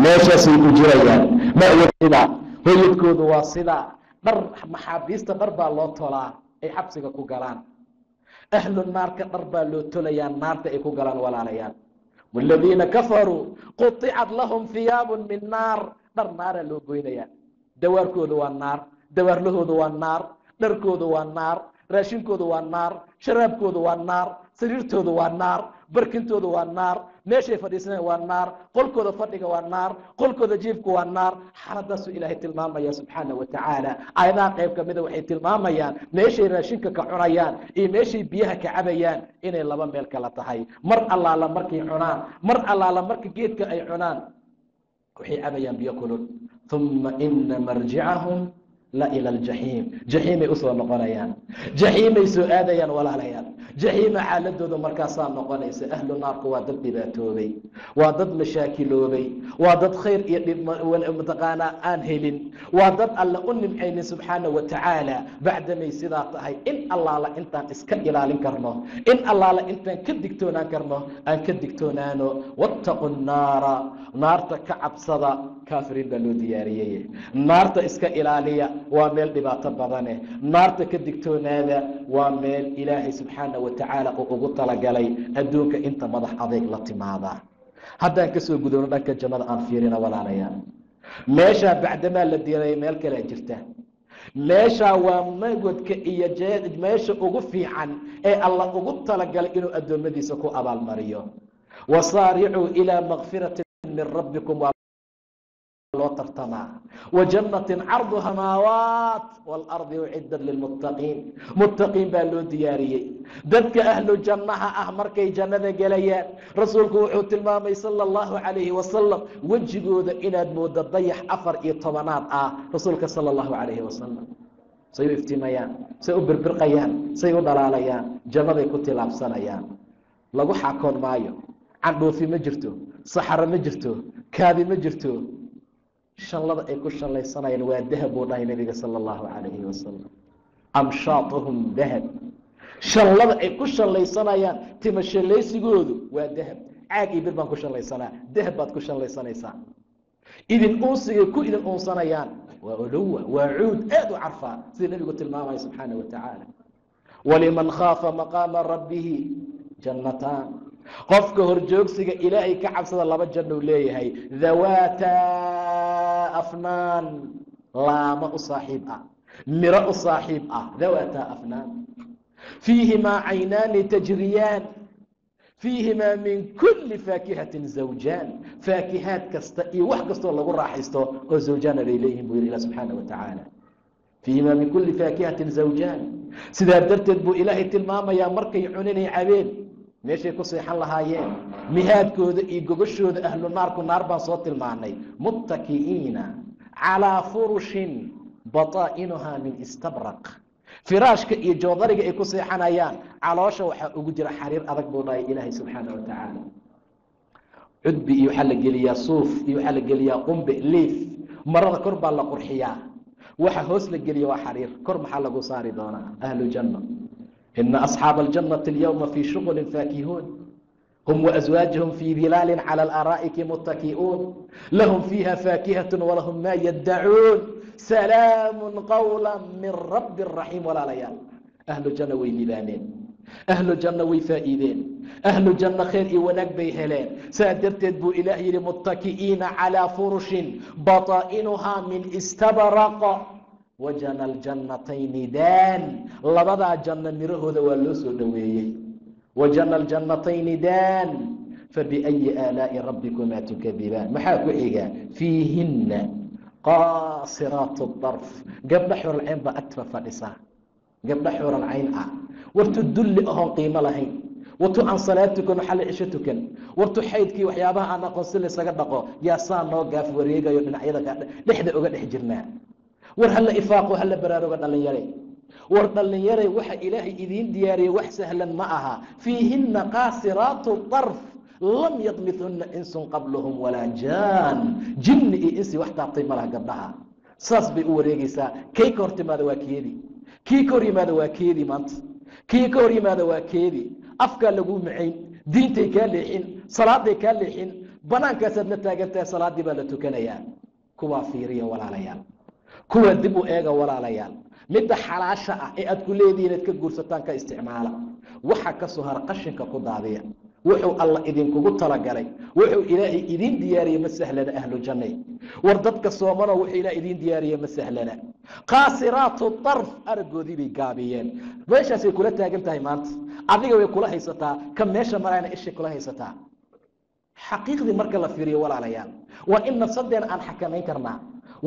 meeshaasay ku jirayaan. ma'wasidaa hoyadkoodu waa sidaa. dhar maxaabiista dhar baa loo tolaa ay xabsiga ku galaan. ahlu naarka dhar baa loo tolayaa naarta ay ku galaan walaalayaal. waaladiina kafaruu quطicat lahum hiyaabun min naar. dhar naaraa loo goynayaa. dawaarkooda waa naar, dawaarlahooda waa naar, dharkooda waa naar, raashinkooda waa naar, sharaabkooda waa naar, sariirtooda waa naar, barkintooda waa naar, meeshay fadhiisanayaan waa naar, qolkooda fadhiga waa naar, qolkooda jiifka waa naar. xaaladaasuu ilaahay tilmaamaya subxaana wa tacaala. aayadaha qayb ka mida waxay tilmaamayaan meeshay raashinka ka cunayaan iyo meeshay biyaha ka cabayaan inay laba meel kala tahay. mar allaala markay cunaan, mar allaala marka geedka ay cunaan waxay cabayaan biyo kulul. uma ina marjicahum la ila aljaxiim. jaxiimay usoo noqonayaan. jaxiimay soo aadayaan walaalayaal. jaxiima xaaladooda markaasaa noqonaysa. ahlu naarku waa dad dhibaatoobay, waa dad mashaakiloobay, waa dad khayr iyo mataqaanaa aan helin, waa dad alla u nimcaynin subxaana wa tacaala. bacdamay sidaa tahay in allaala intaan iska ilaalin karno, in allaala intaan ka digtoonaan karno aan ka digtoonaano. wattaqu nnaara. naarta ka cabsada. kaafiriin baa loo diyaariyey. naarta iska ilaaliya. waa meel dhibaato badane. naarta ka digtoonaada. waa meel ilaahay subxaana wa tacaala uu ugu talagalay adduunka inta madax adeeg la timaada. haddaan kasoo gudubno dhanka jannada aan fiirina walaalayaal. meeshaa bacdamaa la diiray meel kalea jirta. meeshaa waa magodka iyo meesha ugu fiican ee alla ugu talagalay inuu addoommadiisa ku abaalmariyo. wasaaricuu ilaa makfirati min rabbikum. loo tartamaa. وجنة عرضها السماوات والأرض أعدت للمتقين متقين بالو دياريي dadka ahlu jannaha ah markay jannada galayaan rasuulku wuxuu tilmaamay sallallahu alayhi wasallam wajigooda inaad moodo dayax 14 ah rasuulka sallallahu alayhi wasallam say u iftiimayaan say u birbirqayaan say u dhalaalayaan jannaday ku tilaabsanayaan lagu xakoon maayo candhoofi ma jirto saxara ma jirto kaadi ma jirto shanlada ay ku shalaysanayaan waa dahab oo dhahay nabiga sallallahu alayhi wasallam amshaatuhum dahab shanlada ay ku shalaysanayaan timashalaysigoodu waa dahab caag iyo bir baan ku shalaysanaa dahab baad ku shalaysanaysaa idin uunsiga ku idin uunsanayaan waa uluwa waa cuud aad u carfaa sida nabigu tilmaamay subxaanahu wa tacaala waliman khaafa maqaama rabbihi jannataan qofka horjoogsiga ilaahay ka cabsada laba janno leeyahay dhawaata afnaan laama u saaxiib ah miro u saaxiib ah dhawaata afnaan فيهما عينان تجريان فيهما من كل فاكهة زوجان فاكهات كستئي وح كستو لغو راحيستو وزوجان إليهم بوير الله سبحانه وتعالى فيهما من كل فاكهة زوجان سيدا درتد بو إلهي تلماما يا مركي عنيني عبين ماشي كسيحان لهايين مهاد كود إيقوغشود أهل النار كو نار بان صوت المعني متكئين على فرش بطائنها من استبرق firaashka iyo joodariga ay ku seexanayaan caloosha waxa ugu jira xariir adag buu dhahay ilaahay subxaanahu wa tacaala cudbi iyo waxa la geliyaa suuf iyo waxa la geliyaa qumbe liif marada kor baa la qurxiyaa waxa hoos la geliya waa xariir kor maxaa lagu saari doonaa ahlu janna inna asxaaba aljannati alyawma fi shughulin faakihun هم وأزواجهم في ظلال على الأرائك متكئون لهم فيها فاكهة ولهم ما يدعون سلام قولا من رب الرحيم ولا ليال أهل الجنة ويلانين أهل الجنة ويفائدين أهل الجنة خير ونك بيهلين سادرت بو إلهي لمتكئين على فرش بطائنها من استبرق وجنى الجنتين دان لبضع جنة مره ذوالوس دويي وجنى الجنتين دان فبأي آلاء ربكما تكذبان محاكو إيجا فيهن قاصرات الطرف قبل حور العين بأكتفى فالإساء قبل حور العين ورتدل أهون قيمة لهين ورتو عن صلاتكم وحل عشتكم ورتو حيدك وحيابها أنا قنصل سقدقو يا صان نوقف وريقا يبن عيدك لحظة أقل حجرنا ورهلا إفاق وهلا برار وقال يري وردل يري وحا إلهي إذين دياري وحسهلا معها فيهن قاصرات الطرف لم يطمثن إنس قبلهم ولا جان جن إنسي وحتى قيمة لها قبلها ساس بأوريقسا كي كورتي ماذا واكيدي كي كوري ماذا واكيدي مانت كي كوري ماذا واكيدي أفكار لقو معين دينتي كان لحين صلاة كان لحين بنان كاسد نتاقلتها صلاة دي بالتو كنيان كوا فيريا ولا ليال كوا دبو إيغا ولا ليال midda xalaasha ah ee aad ku leedihiin aad ka guursataan ka isticmaala waxa ka soo har qashinka ku daadiya wuxuu Allah idinkugu talagalay wuxuu Ilaahay idin diyaariyay masahlada ahlu jannah war dadka soomana wuxuu Ilaahay idin diyaariyay masahlada qaasiraatu tarf argoodi bi gaabiyeen meeshaas ay kula taagan tahay maanta adiga way kula haysataa ka meesha marayna isha kula haysataa xaqiiqdi marka la fiiriyo walaalayaal waa in nafsadeen aan xakameyn karnaa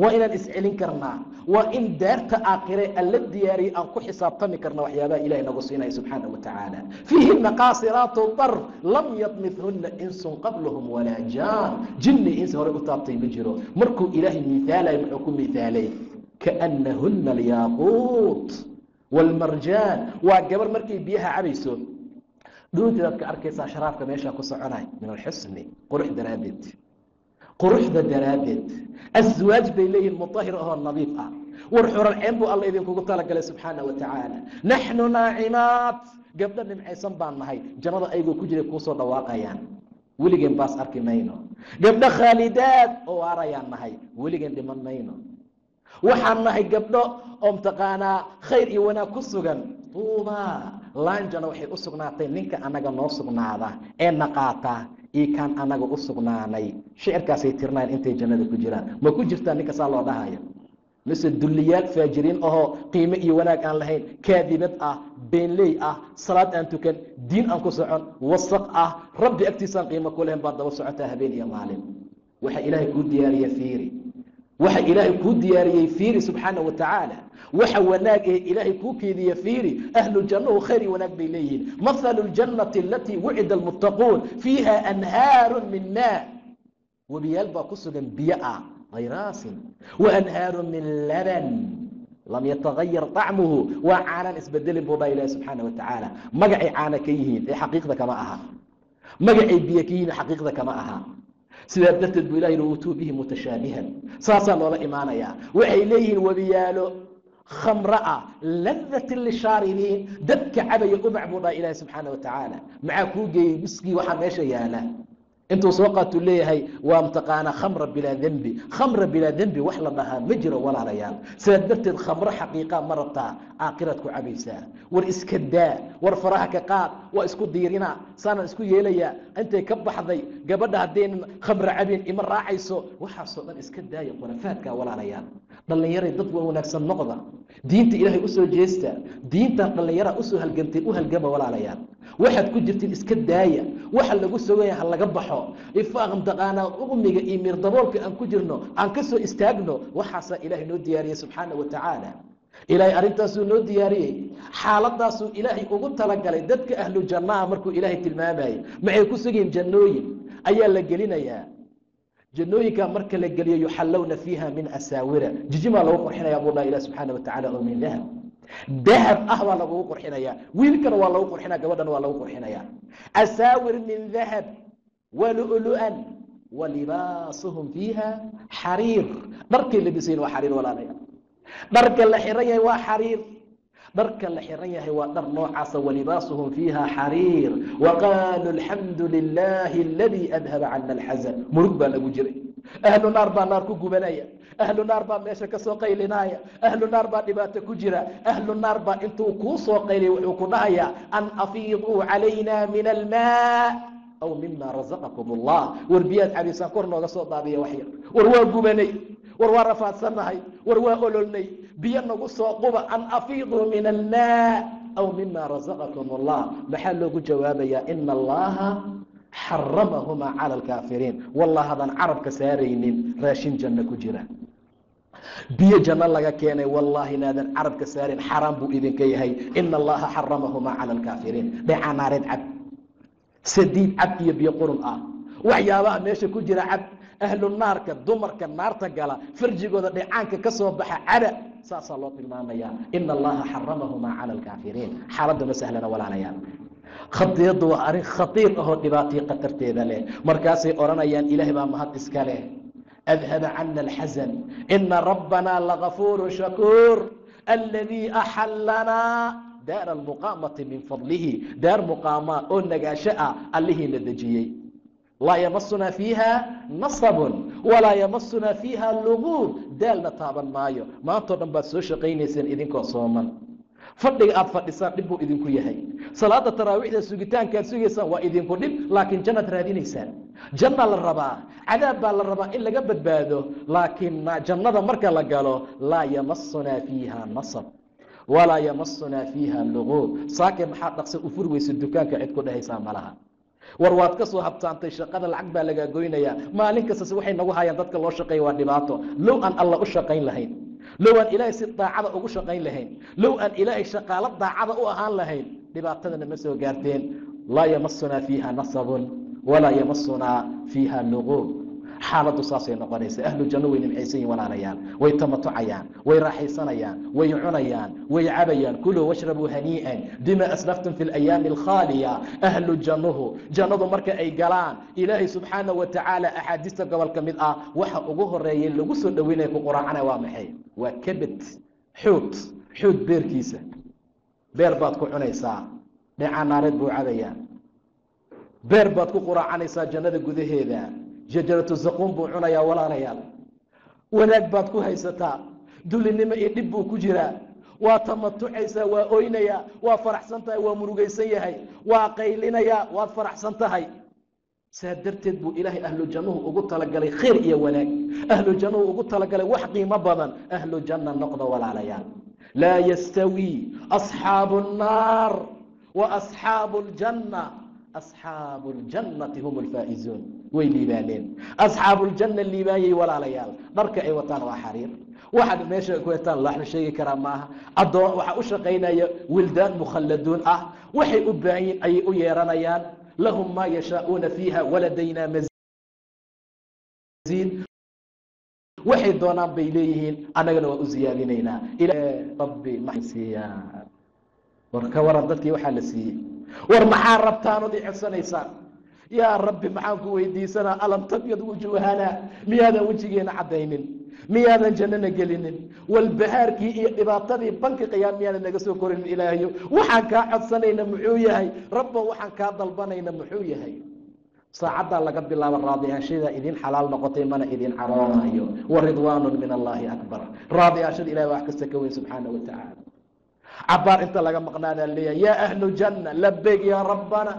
وإن الإسئلين كرنا وإن دارت آخرة الذي يري أن كحساب تمي كرنا وحيابا إلهي نقصينا سبحانه وتعالى فيهن قاصرات الطرف لم يطمثهن إنس قبلهم ولا جان جن إنس هو طابطي بجرو مركو إلهي مثالا يمحكم مثالي كأنهن الياقوت والمرجان وقبر مركي بيها عبيسو دون تذكر أركيسا شرافك ميشا كسعناي من الحسن قرح درادت قروحda daraadeed aswaaj bay leeyihiin mutahhir oo nadiif ah war xur al-ayn buu Allah idinku talagalay subhanahu wa ta'ala nahnu naa'imat gabdha nimcaysan baan nahay jannada ayagoo ku jiray ku soo dhawaaqayaan weligen baas arki mayno gabdha khalidaad oo arayaan nahay weligen dhiman mayno waxaan nahay gabdho oo mtaqaana khayr iyo wanaag ku sugan tuuba laanjana waxay u sugnaatay ninka anaga noo sugnaada ee naqaata كان أنا جو أسقناني شعر كاسي ترنين أنت جنة كجيران ما كجرتان نك سالو دهايا مثل دليات فاجرين قيمة يوناك عن لهين كاذبة بين لي صلاة أن تكن دين أنكو سعون وثق ربي اكتسان قيمة كلهم بعد وسعتها بين يا معلم وحي إلهي كود ديار يفيري waxa ilaahay kuu diyaariyey fiiri subxaana wa tacaala waxa wanaag ee ilaahay kuu keediya fiiri ahlu jannahu khayr iyo wanaag bay leeyihiin mathalu ljannati alatii wucida almuttaquun fiiha anhaarun min maa webiyaal baa ku sugan biyo ah hayraasin waanhaarun min laban lam yatagayar طacmuhu waa caanaan isbedelin buu dhaa ilahi subxaana wa tacaala magacay caana ka yihiin ee xaqiiqda kama aha magacay biyo ka yihiin xaqiiqda kama aha sidaa darteed buu ilahi utuu bihi mutashaabihan saasaa loola imaanayaa waxay leeyihiin webiyaalo khamra ah ladatin lishaaribiin dadka cabaya ubac buu dhaa ilaahi subxaana wa tacaala maxaa kuu geeyey miskii waxaa meesha yaala intuu soo qaatuu leeyahay waa mtaqaanaa khamra bilaa dembi khamra bilaa dembi wax la dhahaa ma jiro walaalayaal sidaa darteed khamro xaqiiqa ma rabtaa aakhiraad ku cabaysaa war iska daa war faraha ka qaad waa isku diirina saanaan isku yeelayaa intay ka baxday gabadha haddaynan khamro cabin ima raacayso waxaasoo dhan iska daaya khurafaadka walaalayaal dhallinyaray dad wanaagsan noqda diinta ilaahay usoo jeesta diintan dhallinyaraa usoo halgantay u halgama walaalayaal waxaad ku jirtiin iska daaya waxa lagu sogaya ha laga baxo ifaaq mtaqaanaa umiga iyo mirdaboolka aan ku jirno aan ka soo istaagno waxaasaa ilaahay noo diyaariyey subxaana wa tacaala ilaahay arrintaasuu noo diyaariyey xaaladaasuu ilaahay ugu talagalay dadka ahlu jannaha markuu ilaahay tilmaamayey maxay ku sugiin jannooyin ayaa la gelinayaa jannooyinka marka la geliyo yuxallawna fiiha min asaawira jijimaa lagu qurxinaya buu dhaha ilah subxaana wa tacala oo min dahab dahab ah baa lagugu qurxinaya wiilkana waa lagu qurxinaya gabadhana waa lagu qurxinaya asaawir min dahab walulu'an walibaasuhum fiiha xariir dharkay labisayin waa xariir walaalaya dharka la xiran yahay waa xariir dharka la xiran yahay waa dhar noocaasa walibaasuhum fiiha xariir waqaaluu alxamdu lilaahi aladii adhaba cana alxasan murug baa lagu jiray ahlu naar baa naar ku gubanaya ahlu naar baa meesha ka soo qaylinaya ahlu naar baa dhibaato ku jira ahlu naar baa intuu kuu soo qaylay wuxuu ku dhahayaa an afiiduu calayna min almaa aw mima razaqakum allah war biyaad cabaysaan kor nooga soo daadiya wax yar war waa gubanay war waa rafaadsannahay war waa ololnay biyo nagu soo quba an afiiduu min almaa aw mima razaqakum allah maxaa loogu jawaabayaa ina allaha xaramahumaa cala alkaafiriin wallah hadaan carabka saaraynin raashin janno ku jira biyo janno laga keenay wallaahi inaadan carabka saarin xaraam buu idinka yahay ina allaha xaramahumaa cala alkaafiriin dhecaa naareed cab sadiid cab iyo biyo qurun ah waxyaabaha meesha ku jira cab ahlu naarka dumarka naarta gala farjigooda dheecaanka ka soo baxa cada saasaa loo tilmaamayaa ina allaha xaramahumaa cala alkaafiriin xaaladda ma sahlana walaalayaal khadiyaddu waa arrin khatiir ahoo dhibaatay khatarteeda leh markaasay odhanayaan ilaahay baa mahad iska leh adhaba cana alxasan ina rabbanaa lagafuuru shakuur aladii axallanaa daar almuqaamati min fadlihi daar muqaamaa oo nagaasho ah allihiina dejiyey laa yamasunaa fiiha nasabun walaa yamasunaa fiiha luguub daalna taaban maayo maantao dhan baad soo shaqaynayseen idinkoo sooman fadhiga aad fadhisaan dhib buu idinku yahay salaada taraawiixda sugitaankaad sugaysaan waa idinku dhib laakiin jannaad raadinaysaan janna la rabaa cadaab baa la rabaa in laga badbaado laakiin jannada marka la galo laa yamasunaa fiiha nasab walaa yamasunaa fiiha luguub saakee maxaa dhaqsa u furi weysa dukaanka cid ku dhehaysaa malaha war waad ka soo habtaantay shaqada lacag baa lagaa goynayaa maalin kastase waxay nagu hayaan dadka loo shaqeeya waa dhibaato low aan alla u shaqayn lahayn low aan ilaahay si daacada ugu shaqayn lahayn low aan ilaahay shaqaalo daacada u ahaan lahayn dhibaatadana ma soo gaarteen laa yamasunaa fiiha nasabun walaa yamasunaa fiiha luguub xaaladdu saasay noqonaysa ahlu janno way nimcaysan yihin walaalayaal way tamatucayaan way raaxaysanayaan way cunayaan way cabayaan kuluu washrabuu hanii'an bima aslaftum fi alayaami alkhaaliya ahlu jannuhu jannadu marka ay galaan ilaahay subxaana wa tacaala axaadiista gobol ka mid ah waxa ugu horeeyay lagu soo dhoweynaya ku quraacanaya waa maxay waa kabad xuud beerkiisa beer baad ku cunaysaa dhinaca naareed buu cabayaa beer baad ku quraacanaysaa jannada gudaheeda shajaratu zaquum buu cunayaa walaalayaal wanaag baad ku haysataa dulinimo iyo dhib buu ku jiraa waa tamatucaysaa waa oynayaa waa faraxsan tahay waa murugaysan yahay waa qaylinayaa waad faraxsan tahay saa darteed buu ilaahay ahlu jannuhu ugu talagalay khayr iyo wanaag ahlu jannuhu ugu talagalay wax qiimo badan ahlu janna noqda walaalayaal laa yastawii asxaabu الnaar wa asxaabu اljanna أصحاب الجنة هم الفائزون ويليبانين أصحاب الجنة الليباني ولا ليال درك أي وطن وحرير واحد ماشي كويتان الله شيء كرامها أدو waxa u shaqeynaya wildan mukhalladun waxay u baahin ay u yeeranayaan lahum ma yashaa'una fiha waladayna mazid waxay doonaan bay leeyihiin anagana waa u ziyaadinaynaa ila rabbi mahsiya warka waran dadkii waxa la siiyay war maxaa rabtaan oo dhicsanaysaa yaa rabbi maxaan ku weydiisanaa alam tabyad wujuhana miyada wajigeena cadaynin miyaadan jannana gelinin walbahaarkii iyo dhibaatadii banki qiyaam miyaadan naga soo korin ilaahayo waxaan kaa codsanayna muxuu yahay rabbo waxaan kaa dalbanayna muxuu yahay saacadda laga bilaabo raadiyaashada idin xalaal noqotay mana idin caroonayo wa ridwaanun min allahi akbar raadiyaashada ilaahay wax kasta ka weyn subxaanahu wa tacaala cabaar inta laga maqnaana leeyahay yaa ahlu janna labbayk yaa rabbana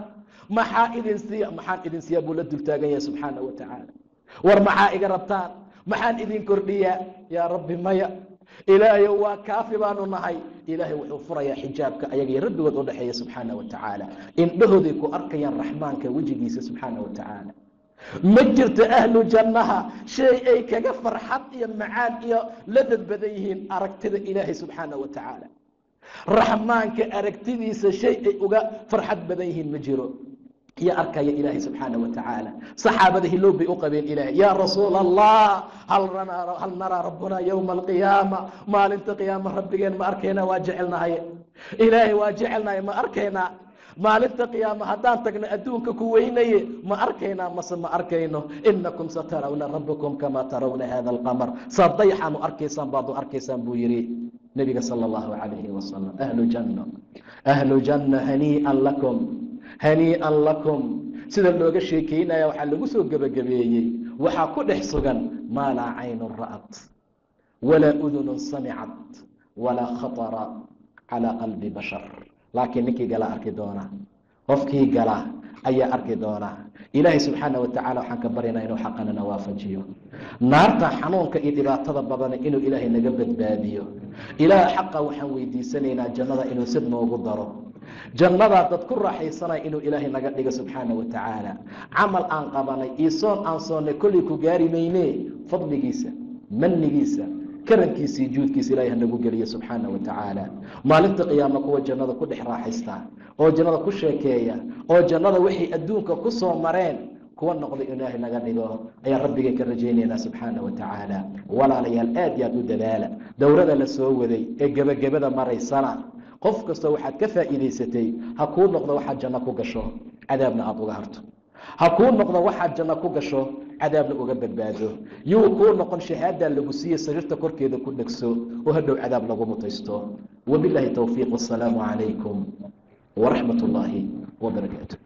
maxaan idin siiya buu la dultaagan yahay subxaanahu wa tacaala war maxaa iga rabtaan maxaan idin kordhiyaa yaa rabbi maya ilaahay waa kaafi baanu nahay ilaahay wuxuu furayaa xijaabka ayaga iyo rabbigood u dhaxeeya subxaanahu wa tacaala indhahooday ku arkayaan raxmaanka wejigiisa subxaanahu wa tacaala ma jirto ahlu jannaha shay ay kaga farxad iyo macaan iyo ladad badan yihiin aragtida ilaahay subxaanahu wa tacaala raxmaanka aragtidiisa shay ay uga farxad badan yihiin ma jiro يا أركا يا إلهي سبحانه وتعالى صحابته لو بأقبل إلهي يا رسول الله هل نرى ربنا يوم القيامة ما لنت قيامة ربنا ما أركينا واجعلنا هاي إلهي واجعلنا ما أركينا ما لنت قيامة هدان تقنا أدونك كويني ما أركينا ما أركينه إنكم سترون ربكم كما ترون هذا القمر صديحا أركيسان بعض أركيسان بويري نبي صلى الله عليه وسلم أهل جنة هنيئا لكم هنيئا لكم سيدا لوغا شيكينايا waxaa lagu soo gabagabeeyay waxa ku dhex sugan ma la ayn ra'at wala udhun sami'at wala khatara ala qalbi bashar laakiin ninkii gala arki doona qofkii gala ayaa arki doona ilaahay subhanahu wa ta'ala waxaan ka barina inuu xaqana waafajiyo naarta xanuunka iyo dhibaatada badan inuu ilaahay naga badbaadiyo ilaahay xaqa waxaan weydiisanaynaa jannada inuu sid noogu daro jannada dad ku raaxaysanay inuu ilaahay naga dhigo subxaanahu wa tacaala camal aan qabanay iisoon aan soonnay kolley ku gaari mayne fadligiisa mannigiisa karankiisa iyo juudkiisa ilaahay nagu geliyo subxaanahu wa tacaala maalinta qiyaama kuwa jannada ku dhex raaxaysta oo jannada ku sheekeeya oo jannada wixii adduunka ku soo mareen kuwa noqday ilaahay naga dhigo ayaa rabbiga ka rajaynaynaa subxaanahu wa tacaala walaalayaal aad iyo aad u dadaala dowrada la soo waday ee gebagabada maraysana qof kasta waxaad ka faa'iidaysatay ha kuu noqdo waxaad janno ku gasho cadaabna aad uga harto ha kuu noqdo waxaad janno ku gasho cadaabna uga badbaado yuu kuu noqon shahaada lagu siiye sariirta korkeeda ku dhegso oo hadhow cadaab lagu mutaysto wabillahi tawfiiq wassalaamu calaykum waraxmat ullaahi wabarakaatu